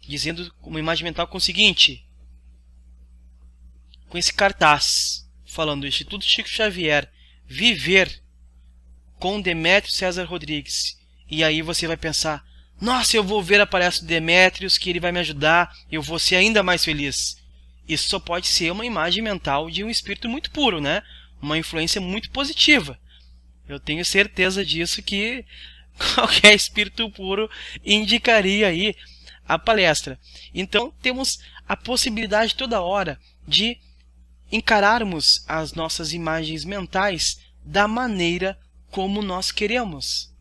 dizendo uma imagem mental com o seguinte, com esse cartaz, falando: Instituto Chico Xavier, viver com Demétrio César Rodrigues. E aí você vai pensar: nossa, eu vou ver a palestra do Demétrios, que ele vai me ajudar, eu vou ser ainda mais feliz. Isso só pode ser uma imagem mental de um espírito muito puro, né? Uma influência muito positiva. Eu tenho certeza disso, que qualquer espírito puro indicaria aí a palestra. Então temos a possibilidade toda hora de encararmos as nossas imagens mentais da maneira como nós queremos.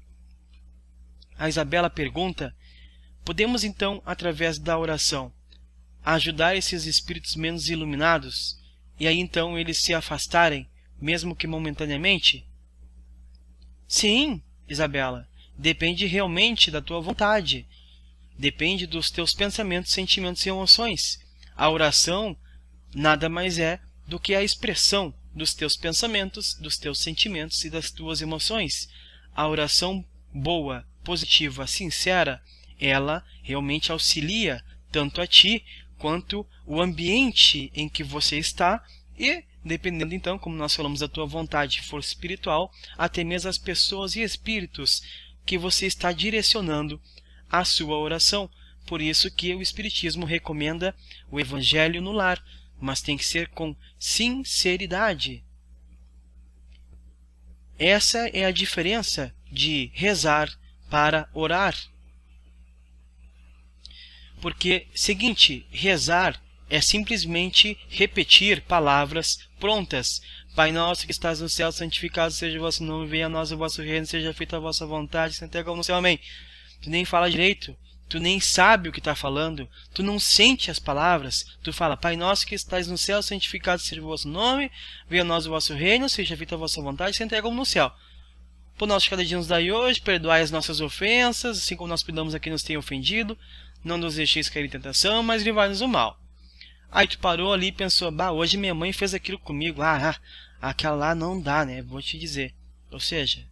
A Isabela pergunta: podemos então, através da oração, ajudar esses espíritos menos iluminados e aí então eles se afastarem, mesmo que momentaneamente? Sim, Isabela, depende realmente da tua vontade. Depende dos teus pensamentos, sentimentos e emoções. A oração nada mais é do que a expressão dos teus pensamentos, dos teus sentimentos e das tuas emoções. A oração boa, positiva, sincera, ela realmente auxilia tanto a ti quanto o ambiente em que você está e, dependendo então, como nós falamos, da tua vontade e força espiritual, até mesmo as pessoas e espíritos que você está direcionando a sua oração. Por isso que o Espiritismo recomenda o Evangelho no lar, mas tem que ser com sinceridade. Essa é a diferença de rezar para orar. Porque, seguinte, rezar é simplesmente repetir palavras prontas. Pai nosso que estás no céu, santificado seja o vosso nome, venha a nós o vosso reino, seja feita a vossa vontade, assim na terra como no céu. Amém. Tu nem fala direito, tu nem sabe o que está falando, tu não sente as palavras, tu fala: Pai nosso que estás no céu, santificado seja o vosso nome, venha a nós o vosso reino, seja feita a vossa vontade, assim na terra como no céu. Por nós cada dia nos dai hoje, perdoai as nossas ofensas, assim como nós perdoamos a quem nos tem ofendido. Não nos deixeis cair em tentação, mas livrai-nos do mal. Aí tu parou ali e pensou: bah, hoje minha mãe fez aquilo comigo. Aquela lá não dá, né? Vou te dizer. Ou seja,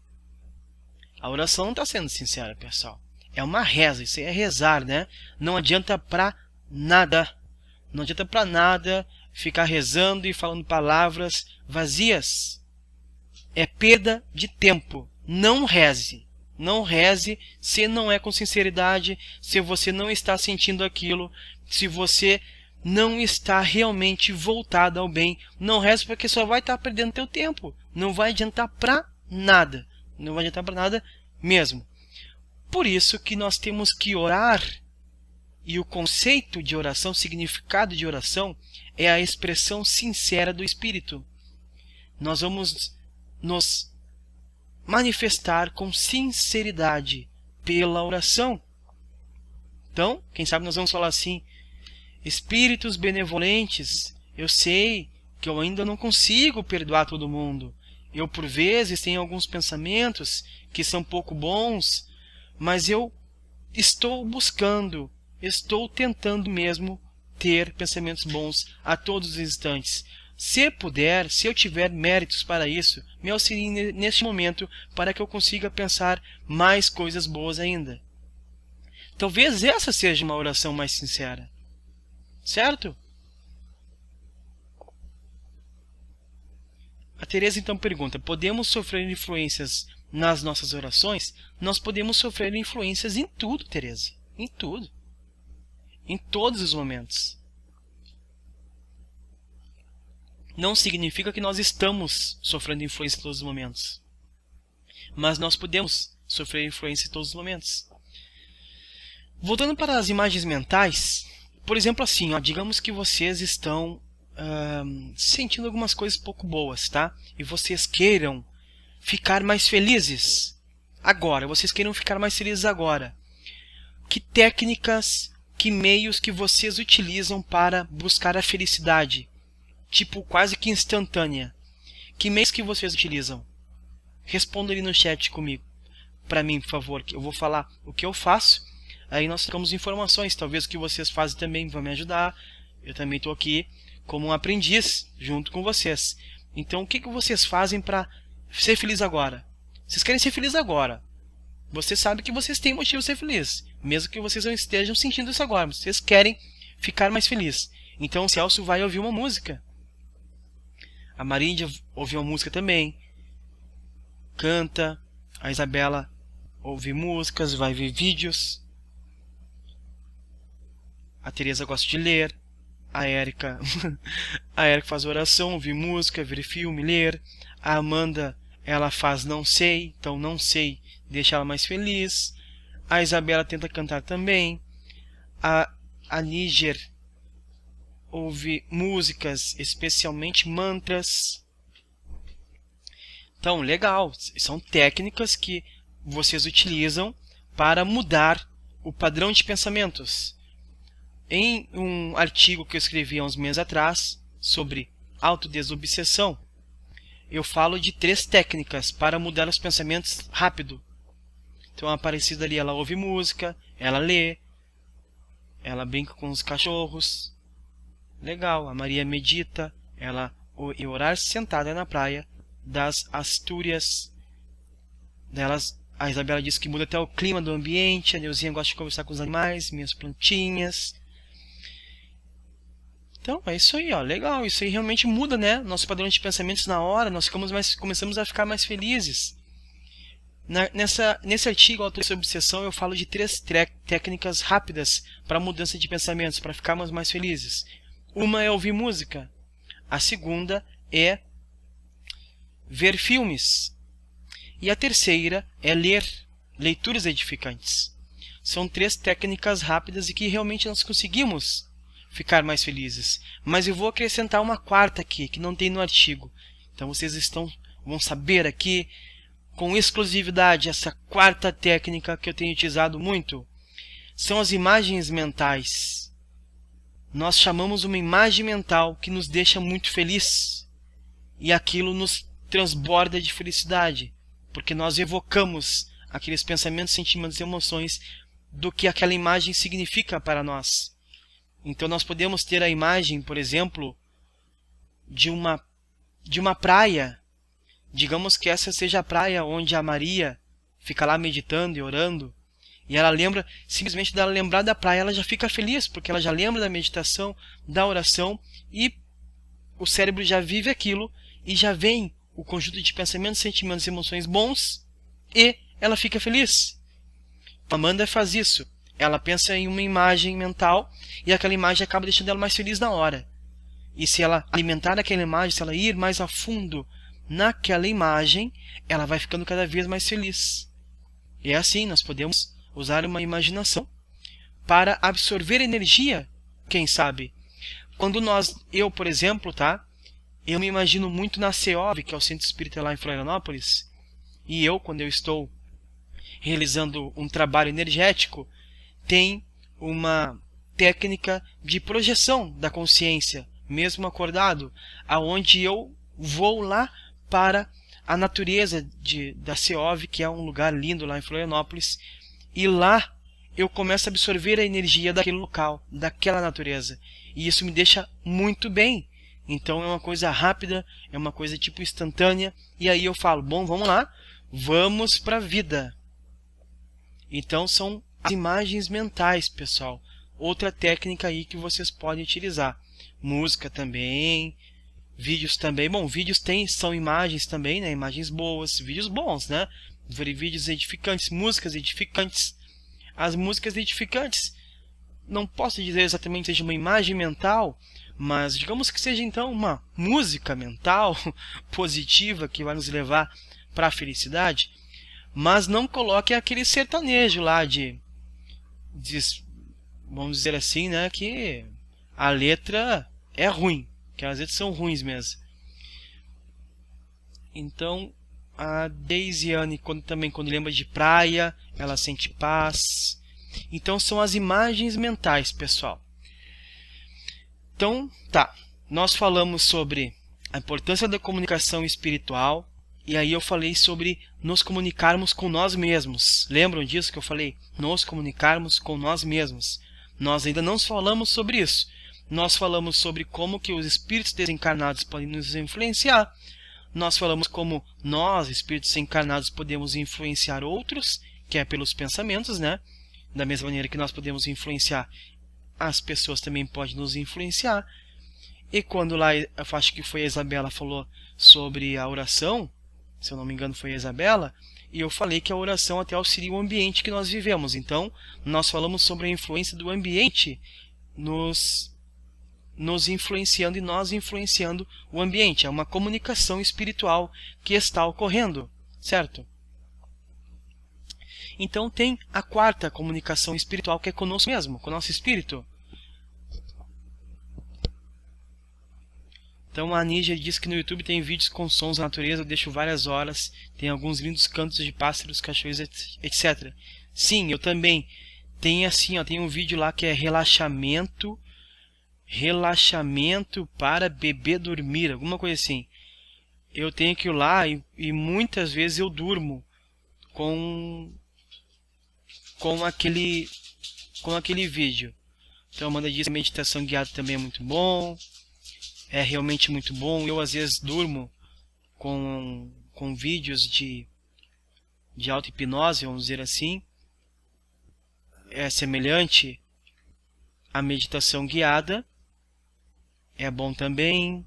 a oração não está sendo sincera, pessoal. É uma reza, isso aí é rezar, né? Não adianta pra nada. Não adianta pra nada ficar rezando e falando palavras vazias. É perda de tempo. Não reze. Não reze se não é com sinceridade, se você não está sentindo aquilo, se você não está realmente voltado ao bem. Não reze porque só vai estar perdendo teu tempo. Não vai adiantar para nada. Não vai adiantar para nada mesmo. Por isso que nós temos que orar. E o conceito de oração, o significado de oração, é a expressão sincera do Espírito. Nós vamos nos manifestar com sinceridade pela oração. Então, quem sabe nós vamos falar assim: Espíritos benevolentes, eu sei que eu ainda não consigo perdoar todo mundo. Eu, por vezes, tenho alguns pensamentos que são pouco bons, mas eu estou buscando, estou tentando mesmo ter pensamentos bons a todos os instantes. Se puder, se eu tiver méritos para isso, me auxilie neste momento para que eu consiga pensar mais coisas boas ainda. Talvez essa seja uma oração mais sincera. Certo? A Teresa então pergunta: podemos sofrer influências nas nossas orações? Nós podemos sofrer influências em tudo, Teresa. Em tudo. Em todos os momentos. Não significa que nós estamos sofrendo influência em todos os momentos. Mas nós podemos sofrer influência em todos os momentos. Voltando para as imagens mentais, por exemplo assim, digamos que vocês estão sentindo algumas coisas pouco boas, tá? E vocês queiram ficar mais felizes agora. Vocês queiram ficar mais felizes agora. Que técnicas, que meios que vocês utilizam para buscar a felicidade? Tipo, quase que instantânea. Que meios que vocês utilizam? Responda ali no chat comigo. Para mim, por favor. Eu vou falar o que eu faço. Aí nós trocamos informações. Talvez o que vocês fazem também vão me ajudar. Eu também estou aqui como um aprendiz junto com vocês. Então, o que vocês fazem para ser feliz agora? Vocês querem ser felizes agora. Você sabe que vocês têm motivo de ser felizes. Mesmo que vocês não estejam sentindo isso agora. Vocês querem ficar mais felizes. Então o Celso vai ouvir uma música. A Marília ouviu uma música também. Canta. A Isabela ouve músicas, vai ver vídeos. A Teresa gosta de ler. A Érica faz oração, ouvir música, ver filme, ler. A Amanda, ela faz não sei, então não sei deixa ela mais feliz. A Isabela tenta cantar também. A Níger ouve músicas, especialmente mantras. Então, legal. São técnicas que vocês utilizam para mudar o padrão de pensamentos. Em um artigo que eu escrevi há uns meses atrás sobre autodesobsessão, eu falo de 3 técnicas para mudar os pensamentos rápido. Então a Aparecida ali, ela ouve música, ela lê, ela brinca com os cachorros. Legal. A Maria medita, ela orar sentada na praia das Astúrias. A Isabela diz que muda até o clima do ambiente. A Neuzinha gosta de conversar com os animais, minhas plantinhas. Então é isso aí, legal. Isso aí realmente muda, né? Nosso padrão de pensamentos na hora. Nós começamos a ficar mais felizes. Nesse artigo, Autodesobsessão, eu falo de 3 técnicas rápidas para mudança de pensamentos, para ficarmos mais felizes. Uma é ouvir música. A segunda é ver filmes. E a terceira é ler leituras edificantes. São 3 técnicas rápidas e que realmente nós conseguimos ficar mais felizes. Mas eu vou acrescentar uma 4ª aqui, que não tem no artigo. Então vocês vão saber aqui com exclusividade essa 4ª técnica que eu tenho utilizado muito. São as imagens mentais. Nós chamamos uma imagem mental que nos deixa muito feliz. E aquilo nos transborda de felicidade. Porque nós evocamos aqueles pensamentos, sentimentos e emoções do que aquela imagem significa para nós. Então nós podemos ter a imagem, por exemplo, de uma praia. Digamos que essa seja a praia onde a Maria fica lá meditando e orando. E ela lembra, simplesmente dela lembrar da praia, ela já fica feliz, porque ela já lembra da meditação, da oração, e o cérebro já vive aquilo, e já vem o conjunto de pensamentos, sentimentos e emoções bons, e ela fica feliz. A Amanda faz isso. Ela pensa em uma imagem mental e aquela imagem acaba deixando ela mais feliz na hora. E se ela alimentar aquela imagem, se ela ir mais a fundo naquela imagem, ela vai ficando cada vez mais feliz. E é assim, nós podemos usar uma imaginação para absorver energia, quem sabe. Quando eu, por exemplo, eu me imagino muito na CEOV, que é o Centro Espírita lá em Florianópolis, e quando eu estou realizando um trabalho energético, tem uma técnica de projeção da consciência, mesmo acordado, aonde eu vou lá para a natureza da CEOV, que é um lugar lindo lá em Florianópolis, e lá eu começo a absorver a energia daquele local, daquela natureza, e isso me deixa muito bem. Então é uma coisa rápida, é uma coisa tipo instantânea, e aí eu falo, bom, vamos lá, vamos para a vida. Então são as imagens mentais, pessoal. Outra técnica aí que vocês podem utilizar. Música também, vídeos também. Bom, vídeos são imagens também, né? Imagens boas, vídeos bons, né? Vídeos edificantes, músicas edificantes. As músicas edificantes, não posso dizer exatamente que seja uma imagem mental, mas digamos que seja então uma música mental positiva que vai nos levar para a felicidade. Mas não coloque aquele sertanejo lá vamos dizer assim, né, que a letra é ruim, que as letras são ruins mesmo. Então, a Deisiane, quando lembra de praia, ela sente paz. Então, são as imagens mentais, pessoal. Então, nós falamos sobre a importância da comunicação espiritual, e aí eu falei sobre nos comunicarmos com nós mesmos. Lembram disso que eu falei? Nos comunicarmos com nós mesmos. Nós ainda não falamos sobre isso. Nós falamos sobre como que os espíritos desencarnados podem nos influenciar. Nós falamos como nós, espíritos encarnados, podemos influenciar outros, que é pelos pensamentos, né? Da mesma maneira que nós podemos influenciar, as pessoas também podem nos influenciar. E quando lá, eu acho que foi a Isabela falou sobre a oração, se eu não me engano foi a Isabela, e eu falei que a oração até auxilia o ambiente que nós vivemos. Então, nós falamos sobre a influência do ambiente nos influenciando e nós influenciando o ambiente. É uma comunicação espiritual que está ocorrendo, certo? Então tem a quarta comunicação espiritual, que é conosco mesmo, com o nosso espírito. Então a Nígia diz que no YouTube tem vídeos com sons da natureza, eu deixo várias horas, tem alguns lindos cantos de pássaros, cachorros, etc. Sim, eu também. Tem assim, tem um vídeo lá que é relaxamento para bebê dormir, alguma coisa assim. Eu tenho que ir lá e muitas vezes eu durmo com aquele vídeo. Então a Amanda diz que a meditação guiada também é muito bom. É realmente muito bom. Eu às vezes durmo com vídeos de auto-hipnose, vamos dizer assim. É semelhante à meditação guiada. É bom também.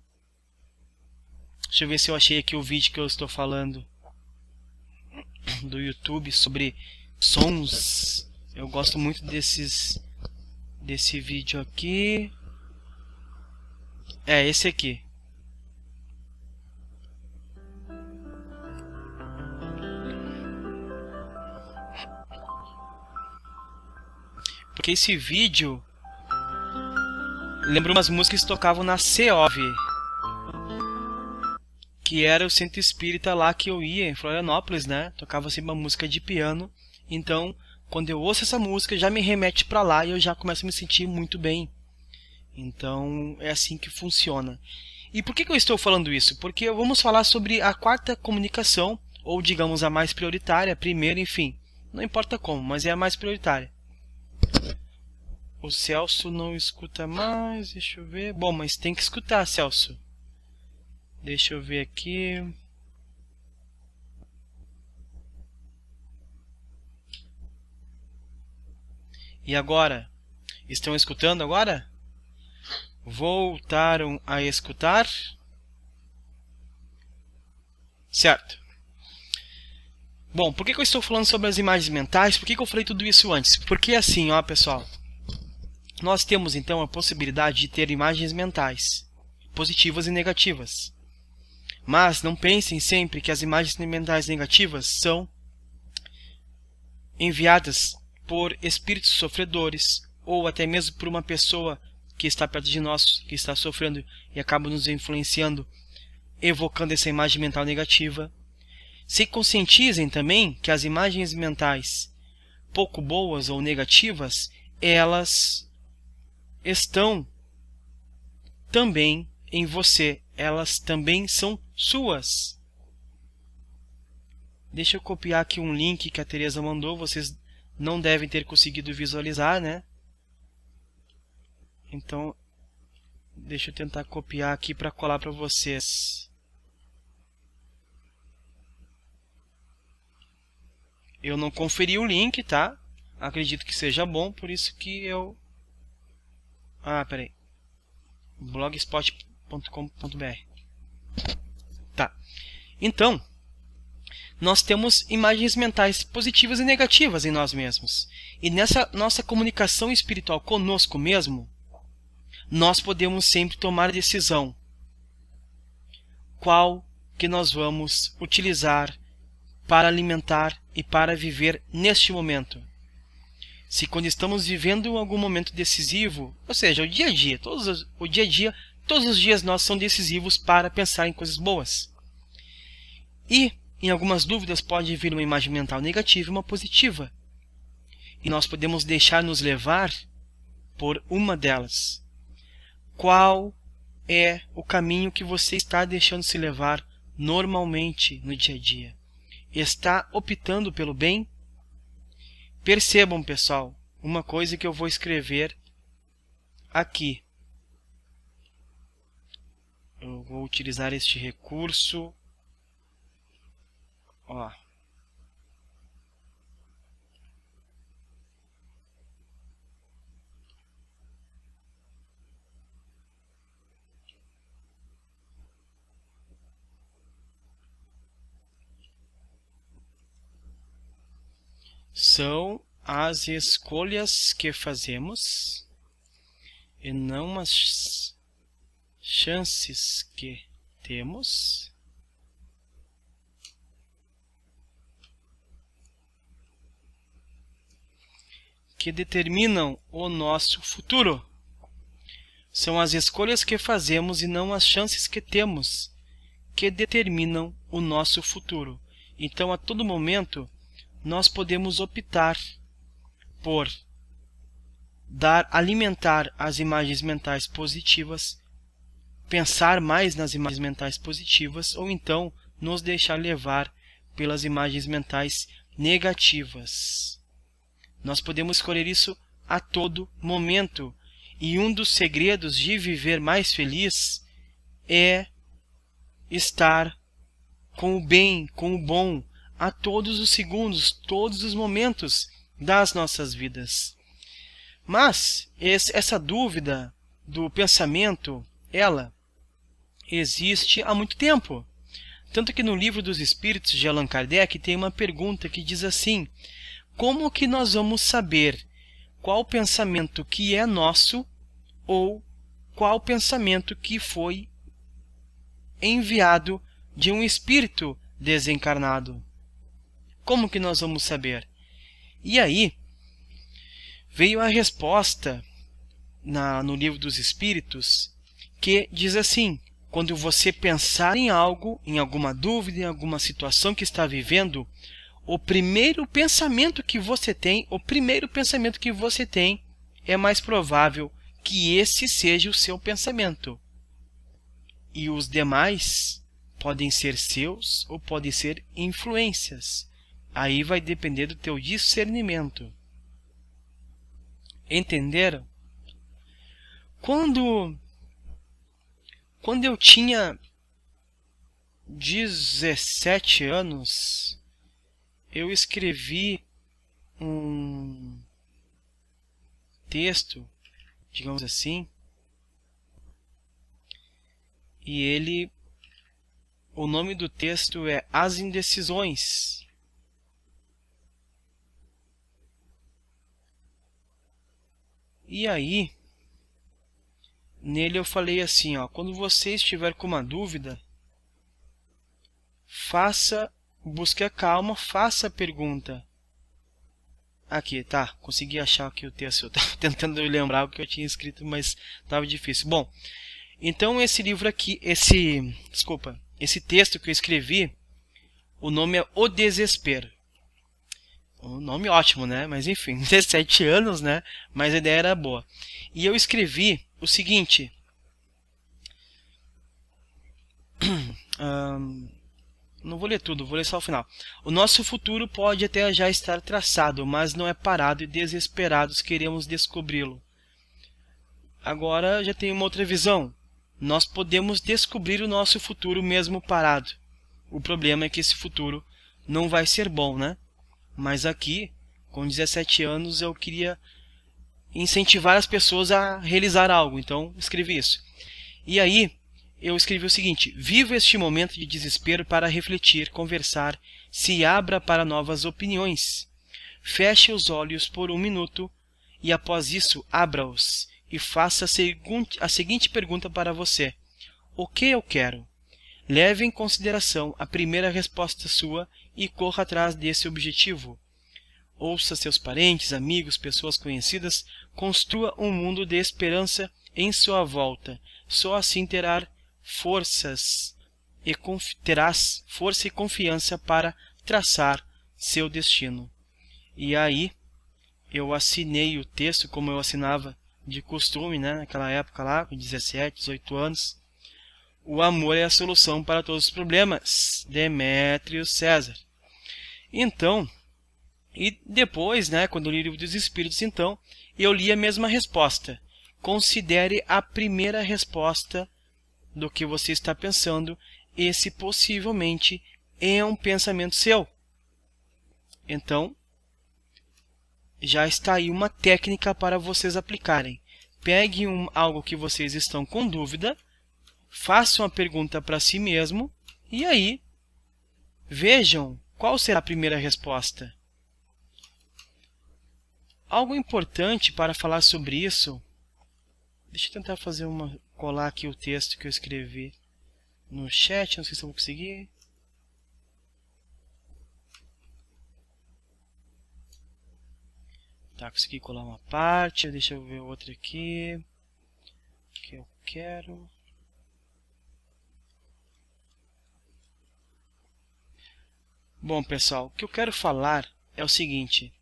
Deixa eu ver se eu achei aqui o vídeo que eu estou falando do YouTube sobre sons. Eu gosto muito desse vídeo aqui. É esse aqui. Porque esse vídeo lembra umas músicas que tocavam na CEOV, que era o centro espírita lá que eu ia, em Florianópolis, né? Tocava assim uma música de piano. Então, quando eu ouço essa música, já me remete para lá e eu já começo a me sentir muito bem. Então, é assim que funciona. E por que eu estou falando isso? Porque vamos falar sobre a quarta comunicação, ou digamos a mais prioritária, primeiro, enfim. Não importa como, mas é a mais prioritária. O Celso não escuta mais, deixa eu ver. Bom, mas tem que escutar, Celso. Deixa eu ver aqui. E agora? Estão escutando agora? Voltaram a escutar? Certo. Bom, por que eu estou falando sobre as imagens mentais? Por que eu falei tudo isso antes? Porque assim, ó, pessoal, nós temos então a possibilidade de ter imagens mentais, positivas e negativas. Mas não pensem sempre que as imagens mentais negativas são enviadas por espíritos sofredores ou até mesmo por uma pessoa que está perto de nós, que está sofrendo e acaba nos influenciando, evocando essa imagem mental negativa. Se conscientizem também que as imagens mentais pouco boas ou negativas, elas estão também em você, elas também são suas. Deixa eu copiar aqui um link que a Teresa mandou, vocês não devem ter conseguido visualizar, né? Então, deixa eu tentar copiar aqui para colar para vocês. Eu não conferi o link, tá? Acredito que seja bom, por isso que eu... peraí. blogspot.com.br. Tá. Então, nós temos imagens mentais positivas e negativas em nós mesmos. E nessa nossa comunicação espiritual conosco mesmo, nós podemos sempre tomar a decisão qual que nós vamos utilizar para alimentar e para viver neste momento. Se quando estamos vivendo algum momento decisivo, ou seja, o dia a dia, todos os dias nós são decisivos para pensar em coisas boas. E em algumas dúvidas pode vir uma imagem mental negativa e uma positiva. E nós podemos deixar nos levar por uma delas. Qual é o caminho que você está deixando se levar normalmente no dia a dia? Está optando pelo bem? Percebam, pessoal, uma coisa que eu vou escrever aqui. Eu vou utilizar este recurso. Ó. São as escolhas que fazemos e não as chances que temos que determinam o nosso futuro. São as escolhas que fazemos e não as chances que temos que determinam o nosso futuro. Então, a todo momento, nós podemos optar por alimentar as imagens mentais positivas, pensar mais nas imagens mentais positivas, ou então nos deixar levar pelas imagens mentais negativas. Nós podemos escolher isso a todo momento. E um dos segredos de viver mais feliz é estar com o bem, com o bom, a todos os segundos, todos os momentos das nossas vidas. Mas essa dúvida do pensamento, ela existe há muito tempo. Tanto que no Livro dos Espíritos de Allan Kardec tem uma pergunta que diz assim: como que nós vamos saber qual pensamento que é nosso ou qual pensamento que foi enviado de um espírito desencarnado? Como que nós vamos saber? E aí veio a resposta no Livro dos Espíritos, que diz assim: quando você pensar em algo, em alguma dúvida, em alguma situação que está vivendo, o primeiro pensamento que você tem, é mais provável que esse seja o seu pensamento. E os demais podem ser seus ou podem ser influências. Aí vai depender do teu discernimento. Entenderam? Quando eu tinha 17 anos, eu escrevi um texto, digamos assim, e o nome do texto é As Indecisões. E aí, nele eu falei assim, ó, quando você estiver com uma dúvida, busque a calma, faça a pergunta. Aqui, tá, consegui achar aqui o texto, eu tava tentando lembrar o que eu tinha escrito, mas estava difícil. Bom, então esse livro aqui, esse texto que eu escrevi, o nome é O Desespero. Um nome ótimo, né? Mas enfim, 17 anos, né? Mas a ideia era boa. E eu escrevi o seguinte. Não vou ler tudo, vou ler só o final. O nosso futuro pode até já estar traçado, mas não é parado e desesperados queremos descobri-lo. Agora já tem uma outra visão. Nós podemos descobrir o nosso futuro mesmo parado. O problema é que esse futuro não vai ser bom, né? Mas aqui, com 17 anos, eu queria incentivar as pessoas a realizar algo. Então, escrevi isso. E aí, eu escrevi o seguinte. Viva este momento de desespero para refletir, conversar, se abra para novas opiniões. Feche os olhos por 1 minuto e após isso, abra-os e faça a seguinte pergunta para você. O que eu quero? Leve em consideração a primeira resposta sua e corra atrás desse objetivo. Ouça seus parentes, amigos, pessoas conhecidas, construa um mundo de esperança em sua volta. Só assim terás força e confiança para traçar seu destino. E aí, eu assinei o texto como eu assinava de costume, né, naquela época lá, com 17, 18 anos. O amor é a solução para todos os problemas. Demétrio César. Então, e depois, né, quando eu li o Livro dos Espíritos, então, eu li a mesma resposta. Considere a primeira resposta do que você está pensando. Esse possivelmente é um pensamento seu. Então, já está aí uma técnica para vocês aplicarem. Peguem algo que vocês estão com dúvida, façam a pergunta para si mesmo e aí vejam qual será a primeira resposta. Algo importante para falar sobre isso, deixa eu tentar colar aqui o texto que eu escrevi no chat, não sei se eu vou conseguir. Tá, consegui colar uma parte, deixa eu ver outra aqui, que eu quero. Bom, pessoal, o que eu quero falar é o seguinte.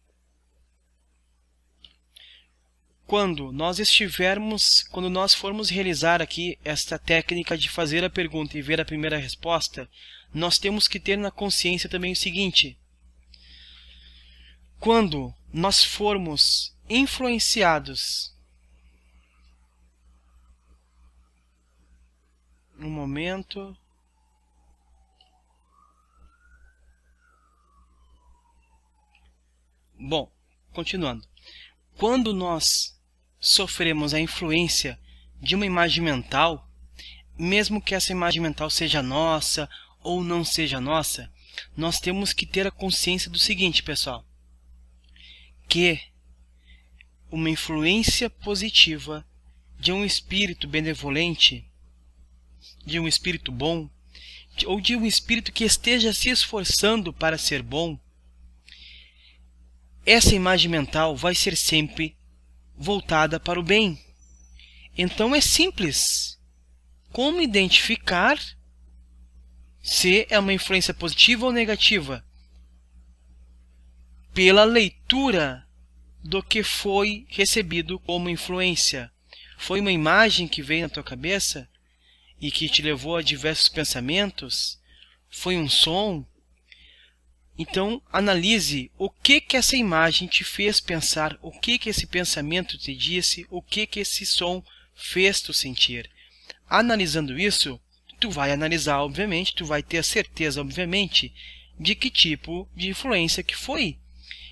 Quando nós formos realizar aqui esta técnica de fazer a pergunta e ver a primeira resposta, nós temos que ter na consciência também o seguinte. Quando nós formos influenciados, um momento. Bom, continuando. Quando nós sofremos a influência de uma imagem mental, mesmo que essa imagem mental seja nossa ou não seja nossa, nós temos que ter a consciência do seguinte, pessoal, que uma influência positiva de um espírito benevolente, de um espírito bom, ou de um espírito que esteja se esforçando para ser bom, essa imagem mental vai ser sempre voltada para o bem. Então é simples. Como identificar se é uma influência positiva ou negativa? Pela leitura do que foi recebido como influência. Foi uma imagem que veio na tua cabeça e que te levou a diversos pensamentos? Foi um som? Então, analise o que essa imagem te fez pensar, o que esse pensamento te disse, o que esse som fez tu sentir. Analisando isso, tu vai analisar, obviamente, tu vai ter a certeza, obviamente, de que tipo de influência que foi.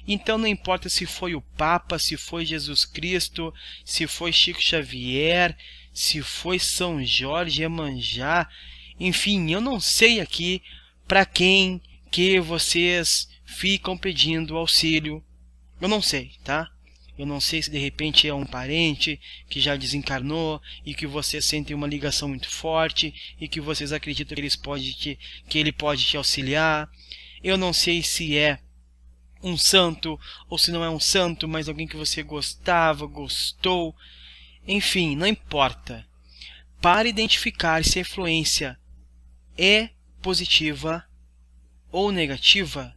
Então, não importa se foi o Papa, se foi Jesus Cristo, se foi Chico Xavier, se foi São Jorge, Iemanjá, enfim, eu não sei aqui para quem que vocês ficam pedindo auxílio. Eu não sei, tá? Eu não sei se de repente é um parente que já desencarnou e que vocês sentem uma ligação muito forte e que vocês acreditam que ele pode te auxiliar. Eu não sei se é um santo ou se não é um santo, mas alguém que você gostou. Enfim, não importa. Para identificar se a influência é positiva ou negativa,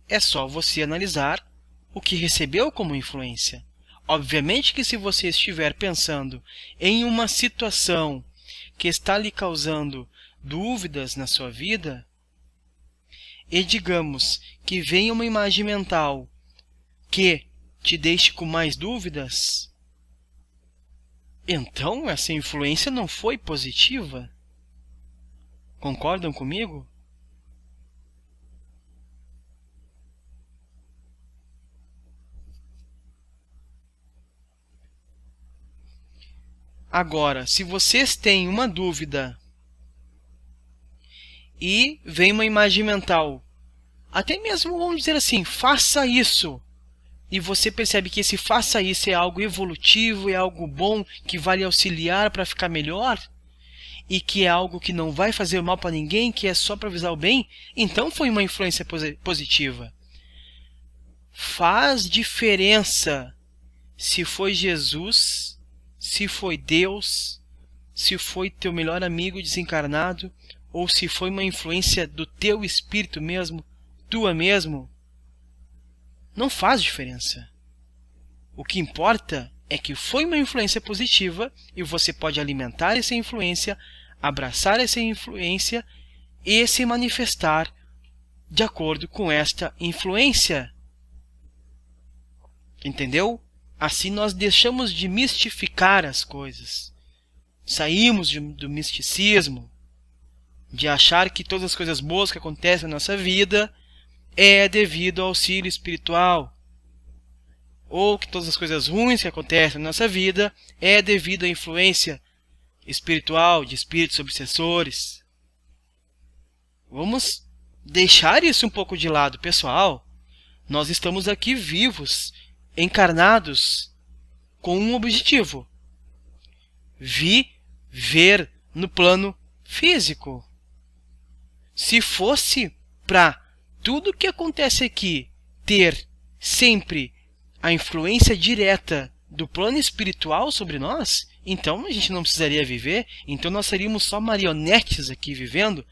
é só você analisar o que recebeu como influência. Obviamente que se você estiver pensando em uma situação que está lhe causando dúvidas na sua vida, e digamos que venha uma imagem mental que te deixe com mais dúvidas, então essa influência não foi positiva. Concordam comigo? Agora, se vocês têm uma dúvida e vem uma imagem mental, até mesmo vamos dizer assim, faça isso, e você percebe que esse faça isso é algo evolutivo, é algo bom, que vai lhe auxiliar para ficar melhor, e que é algo que não vai fazer mal para ninguém, que é só para visar o bem, então foi uma influência positiva. Faz diferença se foi Jesus, se foi Deus, se foi teu melhor amigo desencarnado, ou se foi uma influência do teu espírito mesmo, tua mesmo. Não faz diferença. O que importa é que foi uma influência positiva e você pode alimentar essa influência, abraçar essa influência e se manifestar de acordo com esta influência. Entendeu? Assim nós deixamos de mistificar as coisas. Saímos do misticismo, de achar que todas as coisas boas que acontecem na nossa vida é devido ao auxílio espiritual, ou que todas as coisas ruins que acontecem na nossa vida é devido à influência espiritual de espíritos obsessores. Vamos deixar isso um pouco de lado, pessoal. Nós estamos aqui vivos, encarnados, com um objetivo: viver no plano físico. Se fosse para tudo que acontece aqui ter sempre a influência direta do plano espiritual sobre nós, então a gente não precisaria viver, então nós seríamos só marionetes aqui vivendo,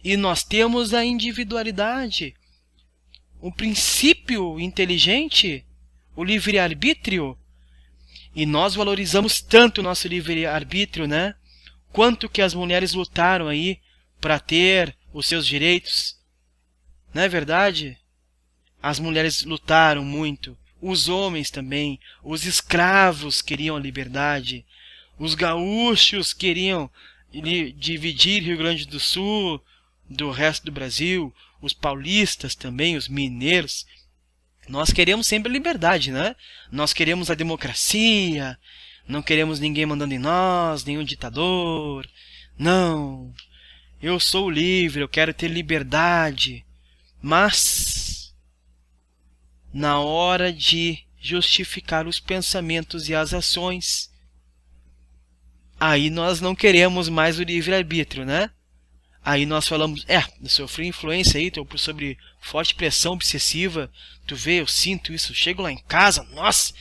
e nós temos a individualidade, o princípio inteligente, o livre-arbítrio, e nós valorizamos tanto o nosso livre-arbítrio, né? Quanto que as mulheres lutaram aí para ter os seus direitos. Não é verdade? As mulheres lutaram muito. Os homens também. Os escravos queriam a liberdade. Os gaúchos queriam dividir Rio Grande do Sul do resto do Brasil. Os paulistas também, os mineiros. Nós queremos sempre a liberdade, né? Nós queremos a democracia. Não queremos ninguém mandando em nós, nenhum ditador. Não. Eu sou livre, eu quero ter liberdade. Mas, na hora de justificar os pensamentos e as ações, aí nós não queremos mais o livre-arbítrio, né? Aí nós falamos, eu sofri influência aí, tô sobre forte pressão obsessiva, tu vê, eu sinto isso, chego lá em casa, nossa,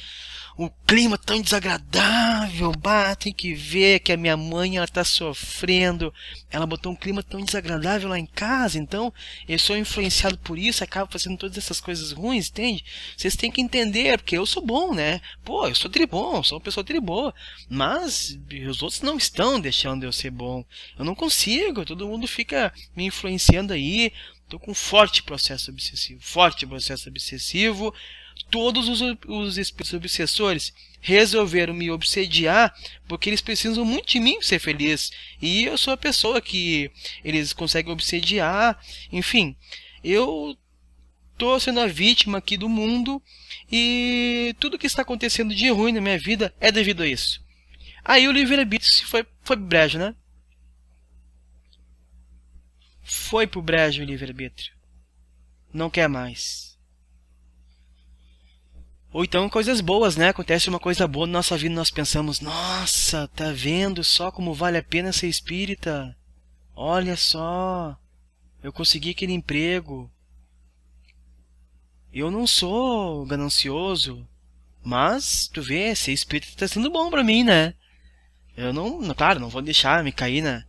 o clima tão desagradável, tem que ver que a minha mãe, ela tá sofrendo, ela botou um clima tão desagradável lá em casa, então eu sou influenciado por isso, acabo fazendo todas essas coisas ruins, entende? Vocês têm que entender, porque eu sou bom, né? Pô, eu sou tribom, sou uma pessoa triboa, mas os outros não estão deixando eu ser bom, eu não consigo, todo mundo fica me influenciando aí, tô com forte processo obsessivo, todos os espíritos obsessores resolveram me obsediar porque eles precisam muito de mim para ser feliz. E eu sou a pessoa que eles conseguem obsediar. Enfim, eu estou sendo a vítima aqui do mundo e tudo que está acontecendo de ruim na minha vida é devido a isso. Aí o livre-arbítrio foi pro brejo, né? Foi pro brejo o livre-arbítrio. Não quer mais. Ou então coisas boas, né? Acontece uma coisa boa na nossa vida e nós pensamos, nossa, tá vendo só como vale a pena ser espírita? Olha só, eu consegui aquele emprego. Eu não sou ganancioso, mas tu vê, ser espírita tá sendo bom pra mim, né? Eu claro, não vou deixar me cair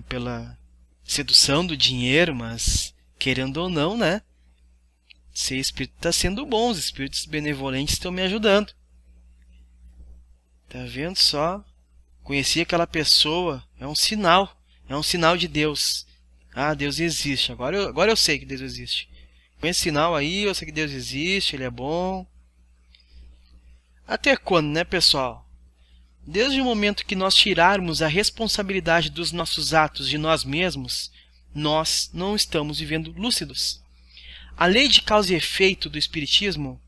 pela sedução do dinheiro, mas querendo ou não, né? Ser espírita tá sendo bom, os espíritos benevolentes estão me ajudando. Tá vendo só? Conheci aquela pessoa, é um sinal de Deus. Ah, Deus existe, agora eu sei que Deus existe. Com esse sinal aí, eu sei que Deus existe, Ele é bom. Até quando, né, pessoal? Desde o momento que nós tirarmos a responsabilidade dos nossos atos de nós mesmos, nós não estamos vivendo lúcidos. A lei de causa e efeito do Espiritismo,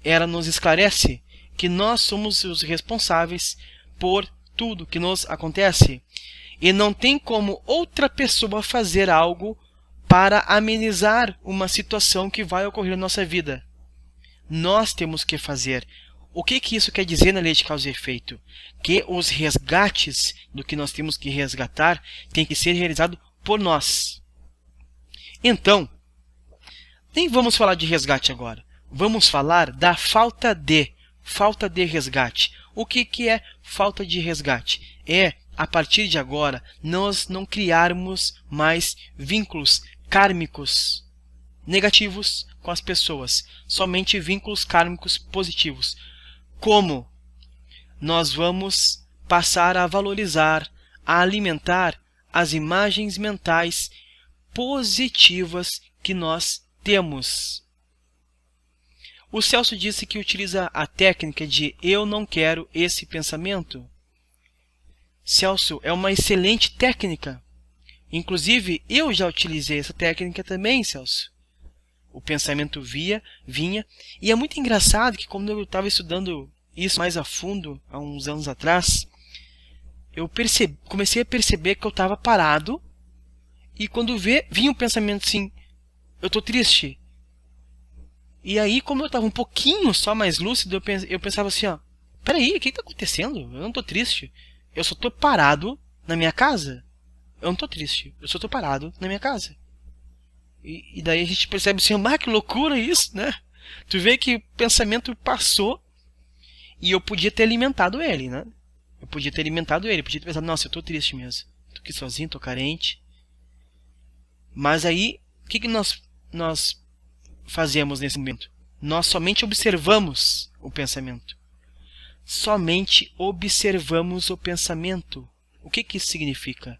ela nos esclarece que nós somos os responsáveis por tudo que nos acontece. E não tem como outra pessoa fazer algo para amenizar uma situação que vai ocorrer na nossa vida. Nós temos que fazer. O que isso quer dizer na lei de causa e efeito? Que os resgates do que nós temos que resgatar tem que ser realizado por nós. Então, nem vamos falar de resgate agora. Vamos falar da falta de resgate. O que é falta de resgate? É, a partir de agora, nós não criarmos mais vínculos kármicos negativos com as pessoas. Somente vínculos kármicos positivos. Como nós vamos passar a valorizar, a alimentar as imagens mentais positivas que nós temos. O Celso disse que utiliza a técnica de eu não quero esse pensamento. Celso, é uma excelente técnica. Inclusive, eu já utilizei essa técnica também, Celso. O pensamento vinha, e é muito engraçado que quando eu estava estudando isso mais a fundo, há uns anos atrás, eu comecei a perceber que eu estava parado, e quando vinha um pensamento assim, eu estou triste. E aí, como eu estava um pouquinho só mais lúcido, eu pensava assim, ó, peraí, o que está acontecendo? Eu não estou triste. Eu só estou parado na minha casa. Eu não estou triste. Eu só estou parado na minha casa. E daí a gente percebe assim, que loucura isso, né? Tu vê que o pensamento passou e eu podia ter alimentado ele, né? Eu podia ter pensado, nossa, eu estou triste mesmo. Estou aqui sozinho, estou carente. Mas aí, o que nós fazemos nesse momento? Nós somente observamos o pensamento. Somente observamos o pensamento. O que isso significa?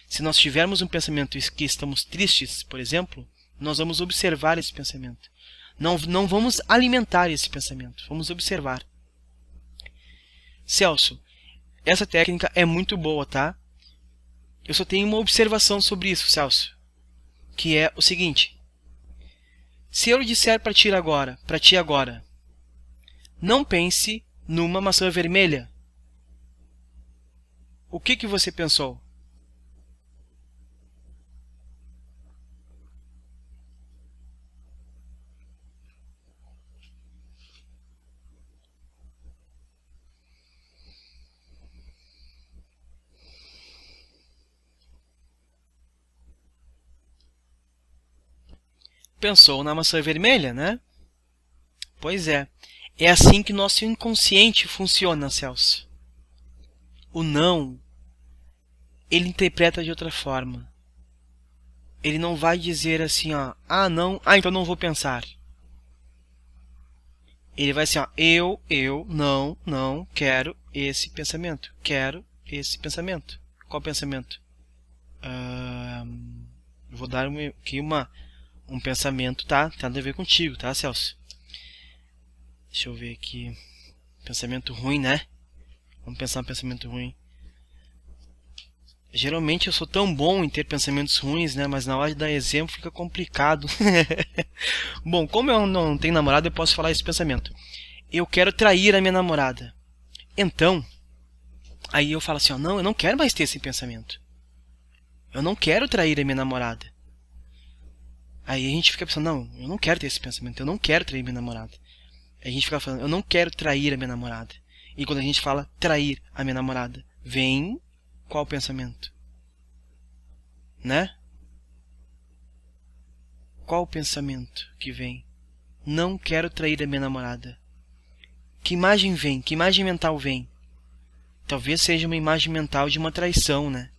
Se nós tivermos um pensamento que estamos tristes, por exemplo, nós vamos observar esse pensamento. Não vamos alimentar esse pensamento, vamos observar. Celso, essa técnica é muito boa, tá? Eu só tenho uma observação sobre isso, Celso, que é o seguinte. Se eu disser para ti agora, não pense numa maçã vermelha, o que você pensou? Pensou na maçã vermelha, né? Pois é. É assim que nosso inconsciente funciona, Celso. O não, ele interpreta de outra forma. Ele não vai dizer assim, ó, não, então não vou pensar. Ele vai assim, ó, eu não quero esse pensamento. Quero esse pensamento. Qual pensamento? Vou dar aqui um pensamento, tá? Tem nada a ver contigo, tá, Celso? Deixa eu ver aqui. Pensamento ruim, né? Vamos pensar um pensamento ruim. Geralmente eu sou tão bom em ter pensamentos ruins, né? Mas na hora de dar exemplo fica complicado. Bom, como eu não tenho namorada, eu posso falar esse pensamento. Eu quero trair a minha namorada. Então, aí eu falo assim, ó, não, eu não quero mais ter esse pensamento. Eu não quero trair a minha namorada. Aí a gente fica pensando, não, eu não quero ter esse pensamento, eu não quero trair minha namorada. A gente fica falando, eu não quero trair a minha namorada. E quando a gente fala trair a minha namorada, vem qual pensamento? Né? Qual o pensamento que vem? Não quero trair a minha namorada. Que imagem vem? Que imagem mental vem? Talvez seja uma imagem mental de uma traição, né?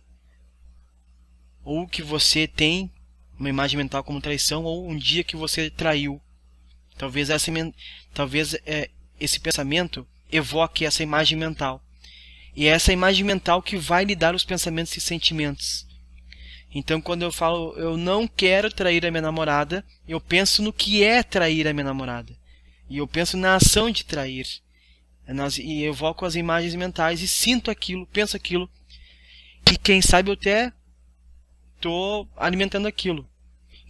Ou que você tem uma imagem mental como traição, ou um dia que você traiu. Talvez esse pensamento evoque essa imagem mental. E é essa imagem mental que vai lhe dar os pensamentos e sentimentos. Então, quando eu falo, eu não quero trair a minha namorada, eu penso no que é trair a minha namorada. E eu penso na ação de trair. E evoco as imagens mentais e sinto aquilo, penso aquilo. E quem sabe eu até estou alimentando aquilo.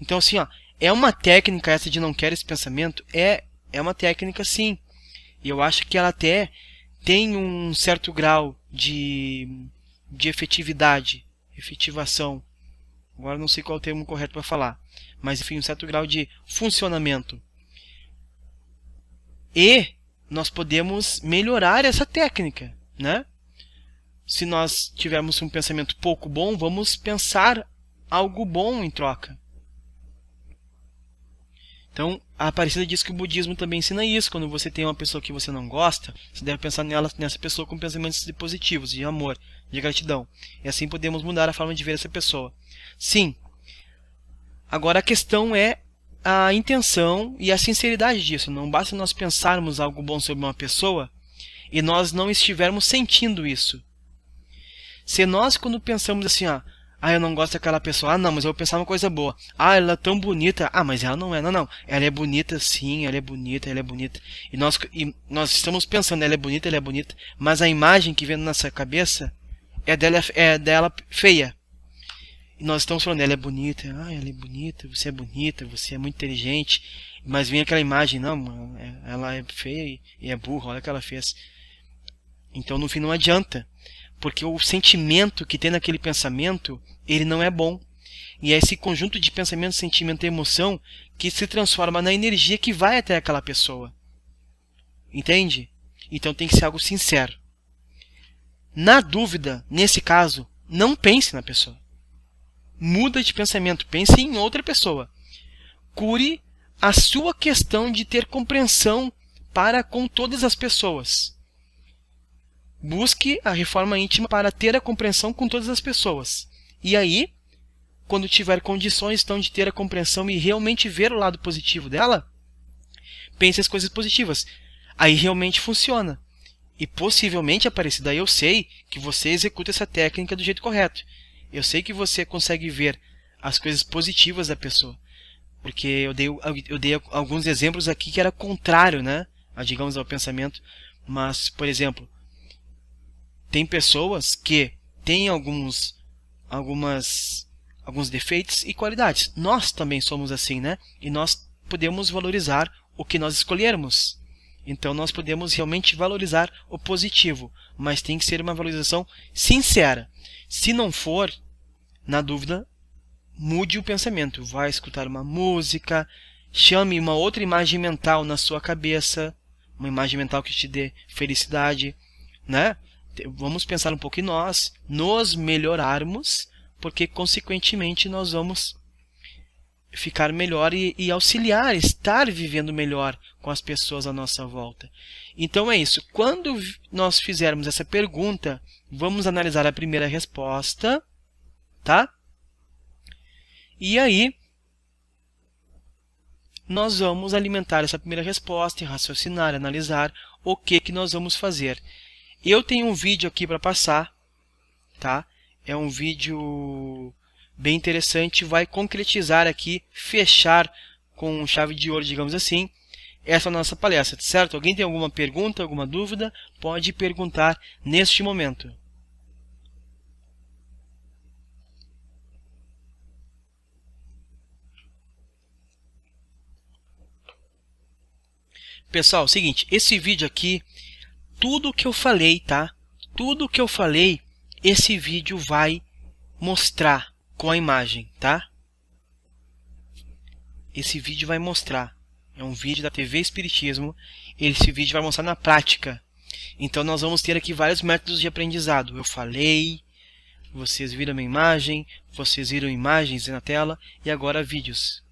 Então, assim, ó, é uma técnica essa de não quero esse pensamento? É uma técnica, sim. E eu acho que ela até tem um certo grau de efetivação. Agora não sei qual é o termo correto para falar. Mas, enfim, um certo grau de funcionamento. E nós podemos melhorar essa técnica, né? Se nós tivermos um pensamento pouco bom, vamos pensar algo bom em troca. Então, a Aparecida diz que o budismo também ensina isso. Quando você tem uma pessoa que você não gosta, você deve pensar nessa pessoa com pensamentos positivos, de amor, de gratidão. E assim podemos mudar a forma de ver essa pessoa. Sim. Agora a questão é a intenção e a sinceridade disso. Não basta nós pensarmos algo bom sobre uma pessoa e nós não estivermos sentindo isso. Se nós, quando pensamos assim, eu não gosto daquela pessoa, não, mas eu vou pensar uma coisa boa. Ela é tão bonita, mas ela não é, não. Ela é bonita, sim, ela é bonita, ela é bonita. E nós estamos pensando, ela é bonita, mas a imagem que vem na nossa cabeça é dela feia. E nós estamos falando, ela é bonita, você é muito inteligente, mas vem aquela imagem, não, ela é feia e é burra, olha o que ela fez. Então no fim não adianta, porque o sentimento que tem naquele pensamento, ele não é bom. E é esse conjunto de pensamento, sentimento e emoção que se transforma na energia que vai até aquela pessoa. Entende? Então tem que ser algo sincero. Na dúvida, nesse caso, não pense na pessoa. Muda de pensamento, pense em outra pessoa. Cure a sua questão de ter compreensão para com todas as pessoas. Busque a reforma íntima para ter a compreensão com todas as pessoas. E aí, quando tiver condições então de ter a compreensão e realmente ver o lado positivo dela, pense as coisas positivas. Aí realmente funciona. E possivelmente, Aparecida, eu sei que você executa essa técnica do jeito correto. Eu sei que você consegue ver as coisas positivas da pessoa. Porque eu dei alguns exemplos aqui que era contrário, né? Digamos, ao pensamento. Mas, por exemplo, tem pessoas que têm alguns defeitos e qualidades. Nós também somos assim, né? E nós podemos valorizar o que nós escolhermos. Então nós podemos realmente valorizar o positivo, mas tem que ser uma valorização sincera. Se não for, na dúvida, mude o pensamento. Vai escutar uma música, chame uma outra imagem mental na sua cabeça, uma imagem mental que te dê felicidade, né? Vamos pensar um pouco em nós, nos melhorarmos, porque consequentemente nós vamos ficar melhor e auxiliar, estar vivendo melhor com as pessoas à nossa volta. Então é isso. Quando nós fizermos essa pergunta, vamos analisar a primeira resposta, tá? E aí, nós vamos alimentar essa primeira resposta e raciocinar, analisar o que nós vamos fazer. Eu tenho um vídeo aqui para passar, tá? É um vídeo bem interessante, vai concretizar aqui, fechar com chave de ouro, digamos assim, essa nossa palestra, certo? Alguém tem alguma pergunta, alguma dúvida? Pode perguntar neste momento. Pessoal, seguinte, esse vídeo aqui, tudo que eu falei, tá? Tudo que eu falei, esse vídeo vai mostrar com a imagem, tá? Esse vídeo vai mostrar. É um vídeo da TV Espiritismo esse vídeo vai mostrar na prática. Então nós vamos ter aqui vários métodos de aprendizado. Eu falei, vocês viram a minha imagem, vocês viram imagens na tela e agora vídeos.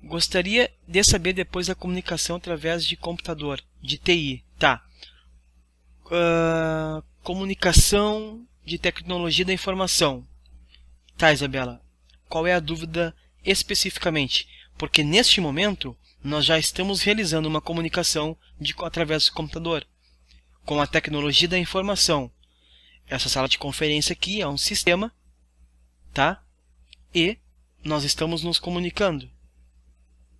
Gostaria de saber depois da comunicação através de computador, de TI. Tá. Comunicação de tecnologia da informação. Tá, Isabela. Qual é a dúvida especificamente? Porque neste momento nós já estamos realizando uma comunicação através do computador, com a tecnologia da informação. Essa sala de conferência aqui é um sistema, tá? E nós estamos nos comunicando.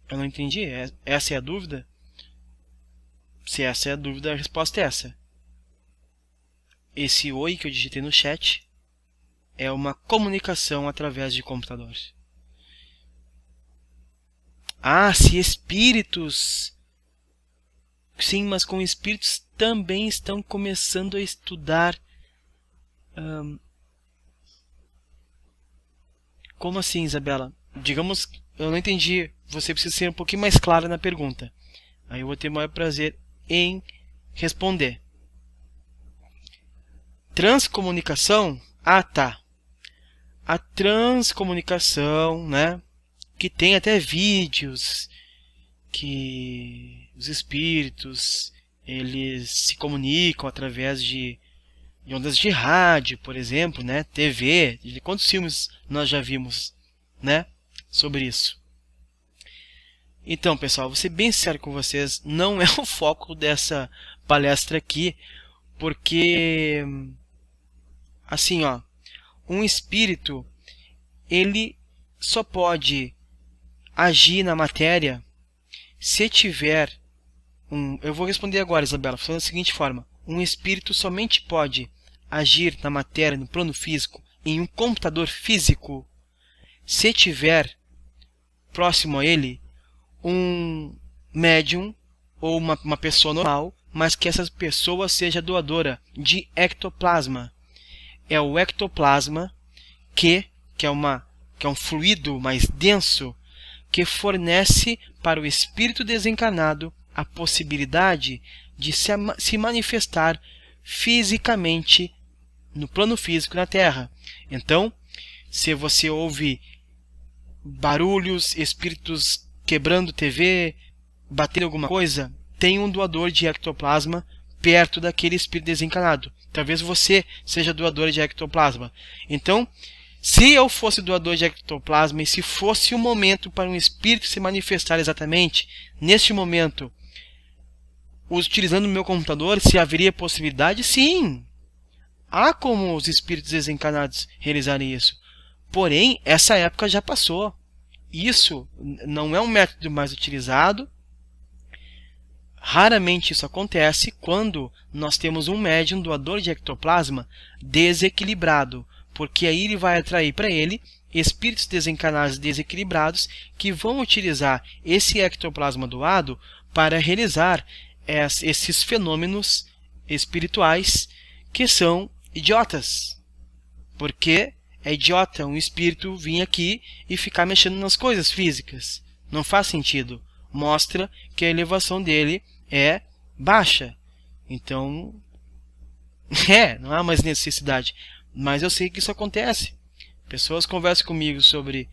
Eu não entendi. Essa é a dúvida? Se essa é a dúvida, a resposta é essa. Esse oi que eu digitei no chat é uma comunicação através de computador. Ah, se espíritos... Sim, mas com espíritos também estão começando a estudar... Como assim, Isabela? Digamos, eu não entendi. Você precisa ser um pouquinho mais clara na pergunta. Aí eu vou ter o maior prazer em responder. Transcomunicação? Ah, tá. A transcomunicação, né? Que tem até vídeos que os espíritos eles se comunicam através de ondas de rádio, por exemplo, né? TV. Quantos filmes nós já vimos, né? Sobre isso. Então, pessoal, vou ser bem sincero com vocês, não é o foco dessa palestra aqui, porque, assim, ó, um espírito, ele só pode agir na matéria se tiver eu vou responder agora, Isabela, falando da seguinte forma: um espírito somente pode agir na matéria, no plano físico, em um computador físico, se tiver próximo a ele um médium ou uma pessoa normal, mas que essa pessoa seja doadora de ectoplasma. É o ectoplasma que é um fluido mais denso que fornece para o espírito desencarnado a possibilidade de se manifestar fisicamente no plano físico na Terra. Então, se você ouve barulhos, espíritos quebrando TV, batendo alguma coisa, tem um doador de ectoplasma perto daquele espírito desencarnado. Talvez você seja doador de ectoplasma. Então, se eu fosse doador de ectoplasma e se fosse o momento para um espírito se manifestar exatamente neste momento, utilizando o meu computador, se haveria possibilidade? Sim! Há como os espíritos desencarnados realizarem isso. Porém, essa época já passou. Isso não é um método mais utilizado. Raramente isso acontece quando nós temos um médium doador de ectoplasma desequilibrado, porque aí ele vai atrair para ele espíritos desencarnados desequilibrados que vão utilizar esse ectoplasma doado para realizar esses fenômenos espirituais que são idiotas. Porque é idiota um espírito vir aqui e ficar mexendo nas coisas físicas. Não faz sentido. Mostra que a elevação dele é baixa. Então, não há mais necessidade. Mas eu sei que isso acontece. Pessoas conversam comigo sobre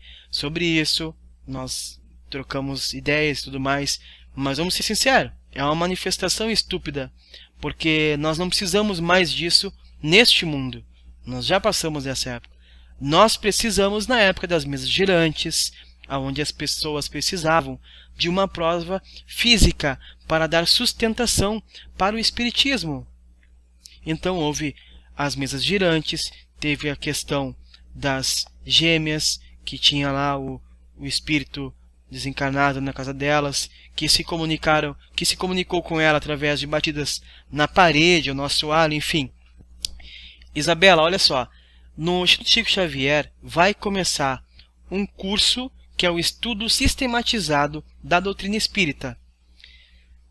isso. Nós trocamos ideias e tudo mais. Mas vamos ser sinceros. É uma manifestação estúpida. Porque nós não precisamos mais disso neste mundo. Nós já passamos dessa época. Nós precisamos na época das mesas girantes, onde as pessoas precisavam de uma prova física para dar sustentação para o espiritismo. Então houve as mesas girantes, teve a questão das gêmeas, que tinha lá o espírito desencarnado na casa delas, que se comunicou com ela através de batidas na parede, o nosso assoalho, enfim. Isabela, olha só, no Instituto Chico Xavier vai começar um curso que é o estudo sistematizado da doutrina espírita.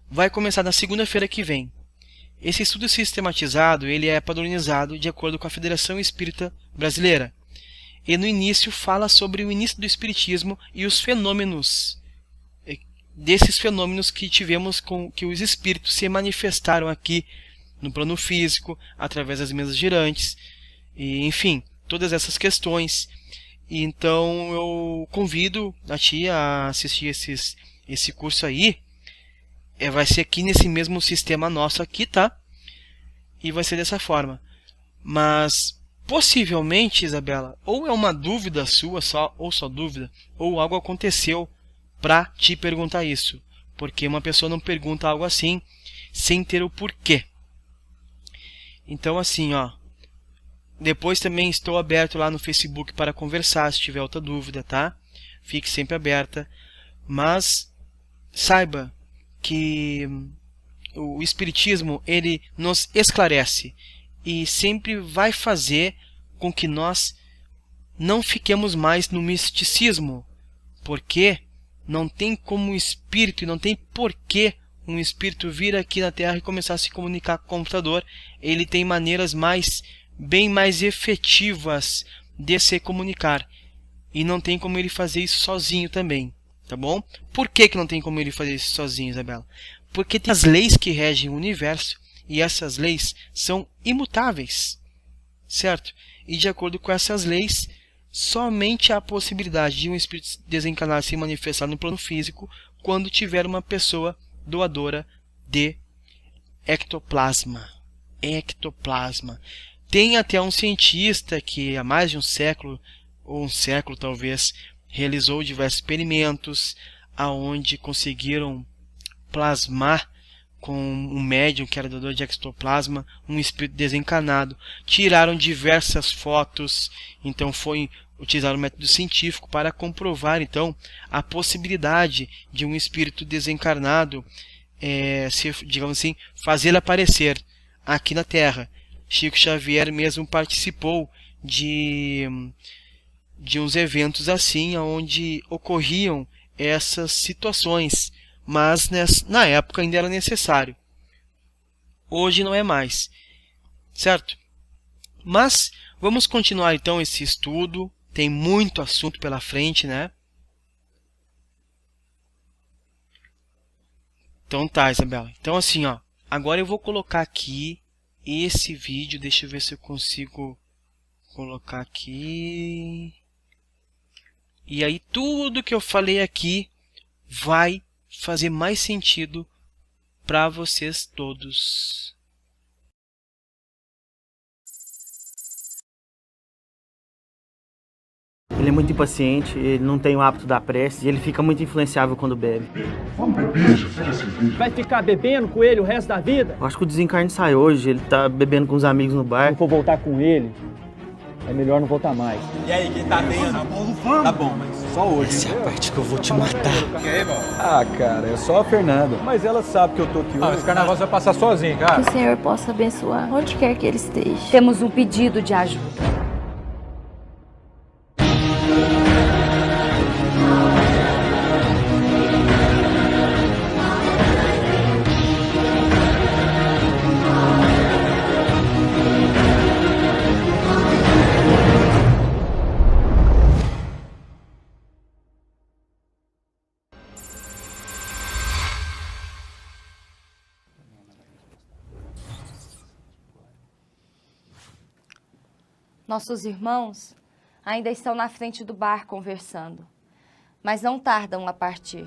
Vai começar na segunda-feira que vem. Esse estudo sistematizado ele é padronizado de acordo com a Federação Espírita Brasileira. E no início fala sobre o início do espiritismo e os fenômenos desses fenômenos que tivemos com que os espíritos se manifestaram aqui no plano físico, através das mesas girantes, e, enfim, todas essas questões. E, então eu convido a ti a assistir esse curso aí. Vai ser aqui nesse mesmo sistema nosso aqui, tá? E vai ser dessa forma. Mas possivelmente, Isabela, ou é uma dúvida sua, ou só dúvida, ou algo aconteceu para te perguntar isso. Porque uma pessoa não pergunta algo assim sem ter o porquê. Então assim, ó, depois também estou aberto lá no Facebook para conversar, se tiver outra dúvida, tá? Fique sempre aberta. Mas saiba que o Espiritismo, ele nos esclarece e sempre vai fazer com que nós não fiquemos mais no misticismo, porque não tem como o espírito, e não tem porquê um espírito vir aqui na Terra e começar a se comunicar com o computador. Ele tem maneiras bem mais efetivas de se comunicar, e não tem como ele fazer isso sozinho também, tá bom? Por que não tem como ele fazer isso sozinho, Isabela? Porque tem as leis que regem o universo, e essas leis são imutáveis, certo? E de acordo com essas leis, somente há a possibilidade de um espírito desencarnar se manifestar no plano físico quando tiver uma pessoa doadora de ectoplasma. Tem até um cientista que há mais de um século, ou um século talvez, realizou diversos experimentos aonde conseguiram plasmar com um médium que era doador de ectoplasma um espírito desencarnado. Tiraram diversas fotos, então foi utilizar o método científico para comprovar então a possibilidade de um espírito desencarnado digamos assim, fazê-lo aparecer aqui na Terra. Chico Xavier mesmo participou de uns eventos assim, onde ocorriam essas situações, mas na época ainda era necessário. Hoje não é mais, certo? Mas vamos continuar então esse estudo. Tem muito assunto pela frente, né? Então tá, Isabela. Então assim, ó, agora eu vou colocar aqui esse vídeo. Deixa eu ver se eu consigo colocar aqui. E aí tudo que eu falei aqui vai fazer mais sentido para vocês todos. Ele é muito impaciente, ele não tem o hábito da prece e ele fica muito influenciável quando bebe. Vamos beber, já fica cerveja. Vai ficar bebendo com ele o resto da vida? Eu acho que o desencarne sai hoje, ele tá bebendo com os amigos no bar. Se for voltar com ele, é melhor não voltar mais. E aí, quem tá tendo? Tá bom, mas só hoje. Essa é a parte que eu vou te matar. E aí, irmão? Ah, cara, é só a Fernanda. Mas ela sabe que eu tô aqui hoje. Esse carnaval você vai passar sozinho, cara. Que o Senhor possa abençoar onde quer que ele esteja. Temos um pedido de ajuda. Nossos irmãos ainda estão na frente do bar conversando, mas não tardam a partir.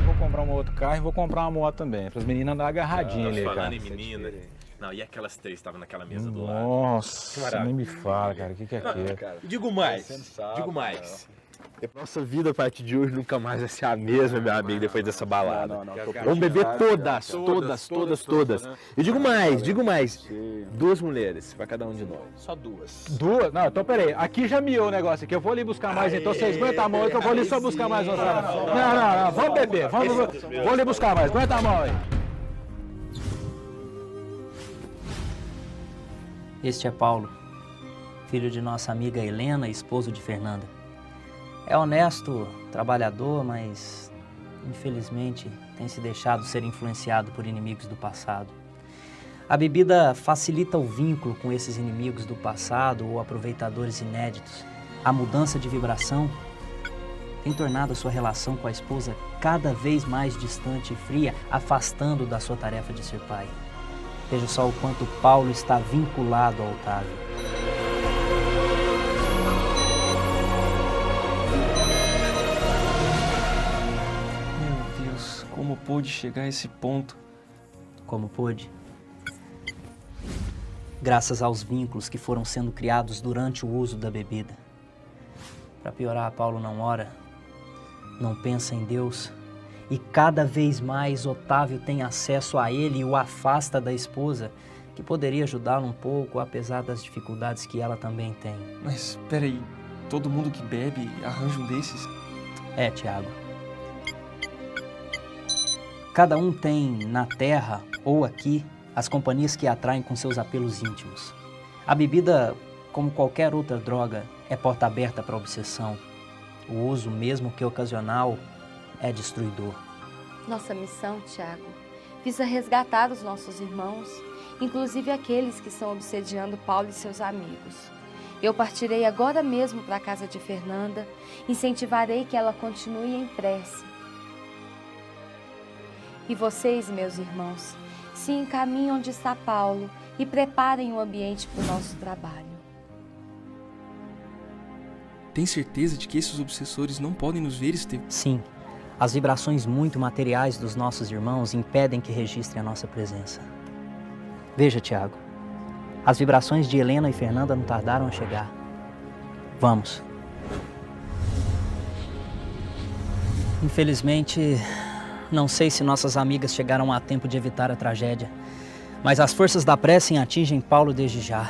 Vou comprar um outro carro e vou comprar uma moto também, para as meninas andar agarradinhas ali, cara. Falando em menina. Não, e aquelas três que estavam naquela mesa do lado? Nossa, nem me fala, cara, o que é aquilo? Digo mais. Nossa vida a partir de hoje nunca mais vai ser a mesma, meu amigo, depois dessa balada. Não, Vamos beber todas. Eu digo mais. 2 mulheres pra cada um de nós. Só duas. Duas? Não, então peraí, aqui já miou o negócio aqui, eu vou ali buscar mais, então vocês aguentam a mão aí que eu vou ali só buscar mais uma. Não, vamos beber, vou ali buscar mais, aguenta a mão aí. Este é Paulo, filho de nossa amiga Helena e esposo de Fernanda. É honesto, trabalhador, mas infelizmente tem se deixado ser influenciado por inimigos do passado. A bebida facilita o vínculo com esses inimigos do passado ou aproveitadores inéditos A mudança de vibração tem tornado a sua relação com a esposa cada vez mais distante e fria, afastando da sua tarefa de ser pai. Veja só o quanto Paulo está vinculado ao Otávio. Meu Deus, como pôde chegar a esse ponto? Como pôde? Graças aos vínculos que foram sendo criados durante o uso da bebida. Para piorar, Paulo não ora, não pensa em Deus, e cada vez mais Otávio tem acesso a ele e o afasta da esposa, que poderia ajudá-lo um pouco, apesar das dificuldades que ela também tem. Mas, peraí, todo mundo que bebe arranja um desses? É, Tiago. Cada um tem, na terra ou aqui, as companhias que atraem com seus apelos íntimos. A bebida, como qualquer outra droga, é porta aberta para a obsessão. O uso, mesmo que ocasional, é destruidor. Nossa missão, Tiago, visa resgatar os nossos irmãos, inclusive aqueles que estão obsediando Paulo e seus amigos. Eu partirei agora mesmo para a casa de Fernanda, incentivarei que ela continue em prece. E vocês, meus irmãos, se encaminhem onde está Paulo e preparem o ambiente para o nosso trabalho. Tem certeza de que esses obsessores não podem nos ver, Estevão? Sim. As vibrações muito materiais dos nossos irmãos impedem que registrem a nossa presença. Veja, Tiago, as vibrações de Helena e Fernanda não tardaram a chegar. Vamos. Infelizmente, não sei se nossas amigas chegaram a tempo de evitar a tragédia, mas as forças da prece atingem Paulo desde já.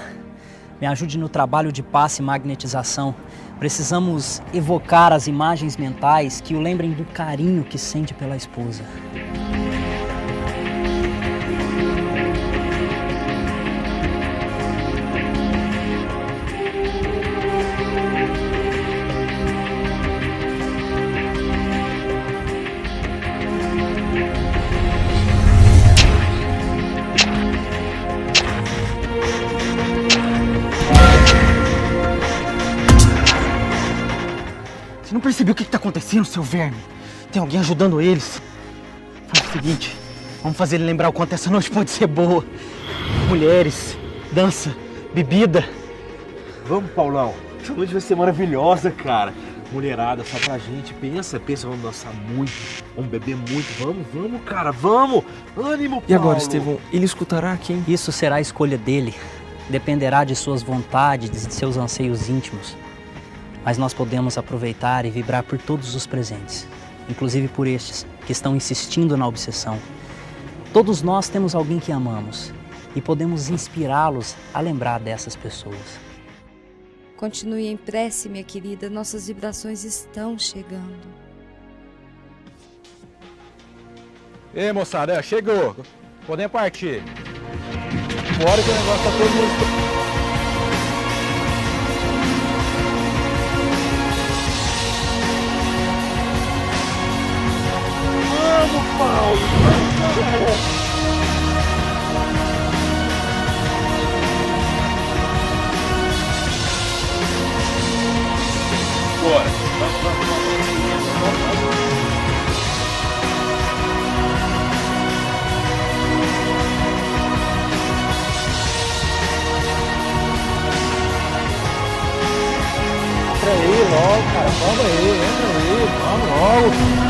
Me ajude no trabalho de passe e magnetização. Precisamos evocar as imagens mentais que o lembrem do carinho que sente pela esposa. Você não percebeu o que está acontecendo, seu verme? Tem alguém ajudando eles. Faz o seguinte, vamos fazer ele lembrar o quanto essa noite pode ser boa. Mulheres, dança, bebida. Vamos, Paulão. Essa noite vai ser maravilhosa, cara. Mulherada, só pra gente. Pensa, vamos dançar muito, vamos beber muito. Vamos, cara, vamos. Ânimo, Paulo. E agora, Estevão, ele escutará quem? Isso será a escolha dele. Dependerá de suas vontades, de seus anseios íntimos. Mas nós podemos aproveitar e vibrar por todos os presentes, inclusive por estes que estão insistindo na obsessão. Todos nós temos alguém que amamos e podemos inspirá-los a lembrar dessas pessoas. Continue em prece, minha querida, nossas vibrações estão chegando. Ei, moçada, chegou. Podemos partir. Bora que o negócio tá todo mundo... Vamos, Paulo! Bora! Entra aí logo, cara. Vamos aí, entra aí. Vamos logo.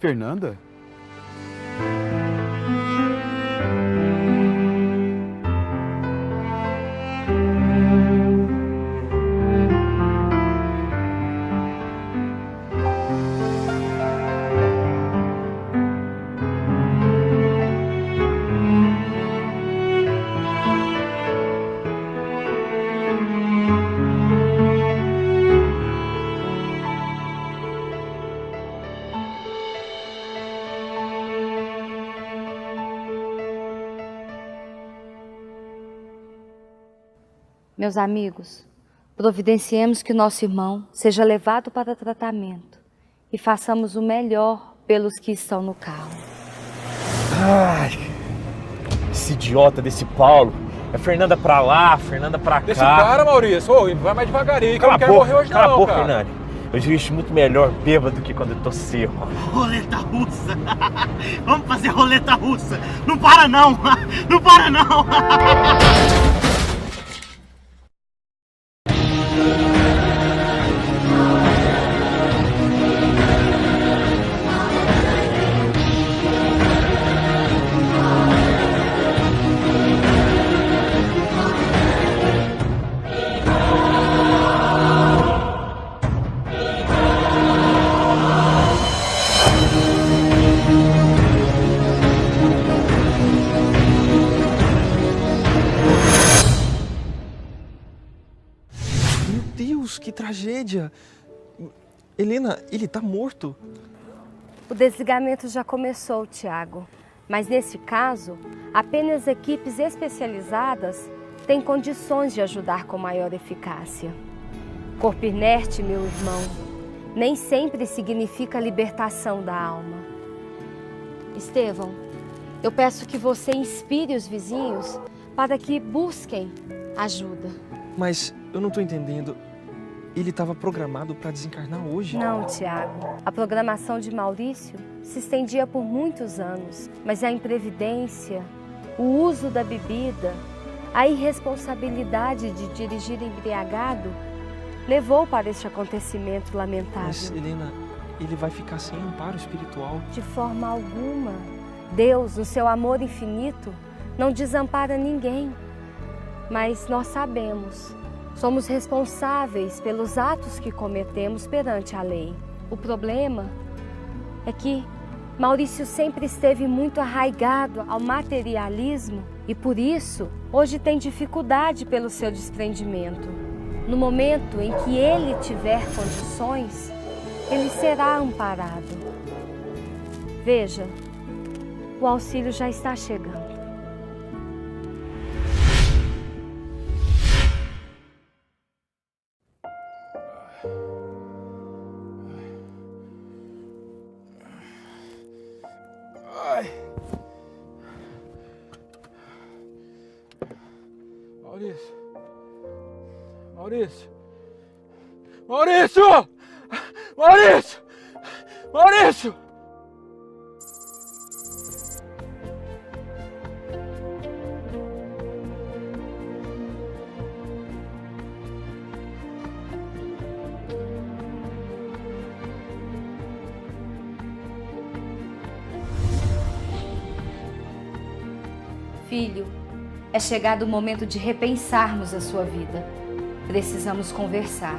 Fernanda? Meus amigos, providenciemos que nosso irmão seja levado para tratamento e façamos o melhor pelos que estão no carro. Ai, esse idiota desse Paulo. É Fernanda pra lá, Fernanda pra cá. Deixa o cara, Maurício. Ô, vai mais devagarinho, que eu não quero morrer hoje cala não, a boca, cara. Fernanda. Eu dirijo muito melhor bêbado do que quando eu tô seco. Roleta russa. Vamos fazer roleta russa. Não para não. Não para não. Que tragédia! Helena, ele tá morto. O desligamento já começou, Tiago. Mas nesse caso, apenas equipes especializadas têm condições de ajudar com maior eficácia. Corpo inerte, meu irmão, nem sempre significa libertação da alma. Estevão, eu peço que você inspire os vizinhos para que busquem ajuda. Mas eu não tô entendendo. Ele estava programado para desencarnar hoje? Não, Tiago. A programação de Maurício se estendia por muitos anos, mas a imprevidência, o uso da bebida, a irresponsabilidade de dirigir embriagado levou para este acontecimento lamentável. Mas, Helena, ele vai ficar sem amparo espiritual? De forma alguma. Deus, no seu amor infinito, não desampara ninguém. Mas nós sabemos. Somos responsáveis pelos atos que cometemos perante a lei. O problema é que Maurício sempre esteve muito arraigado ao materialismo e, por isso, hoje tem dificuldade pelo seu desprendimento. No momento em que ele tiver condições, ele será amparado. Veja, o auxílio já está chegando. Maurício! Maurício! Maurício! Maurício! Maurício! Filho, é chegado o momento de repensarmos a sua vida. Precisamos conversar.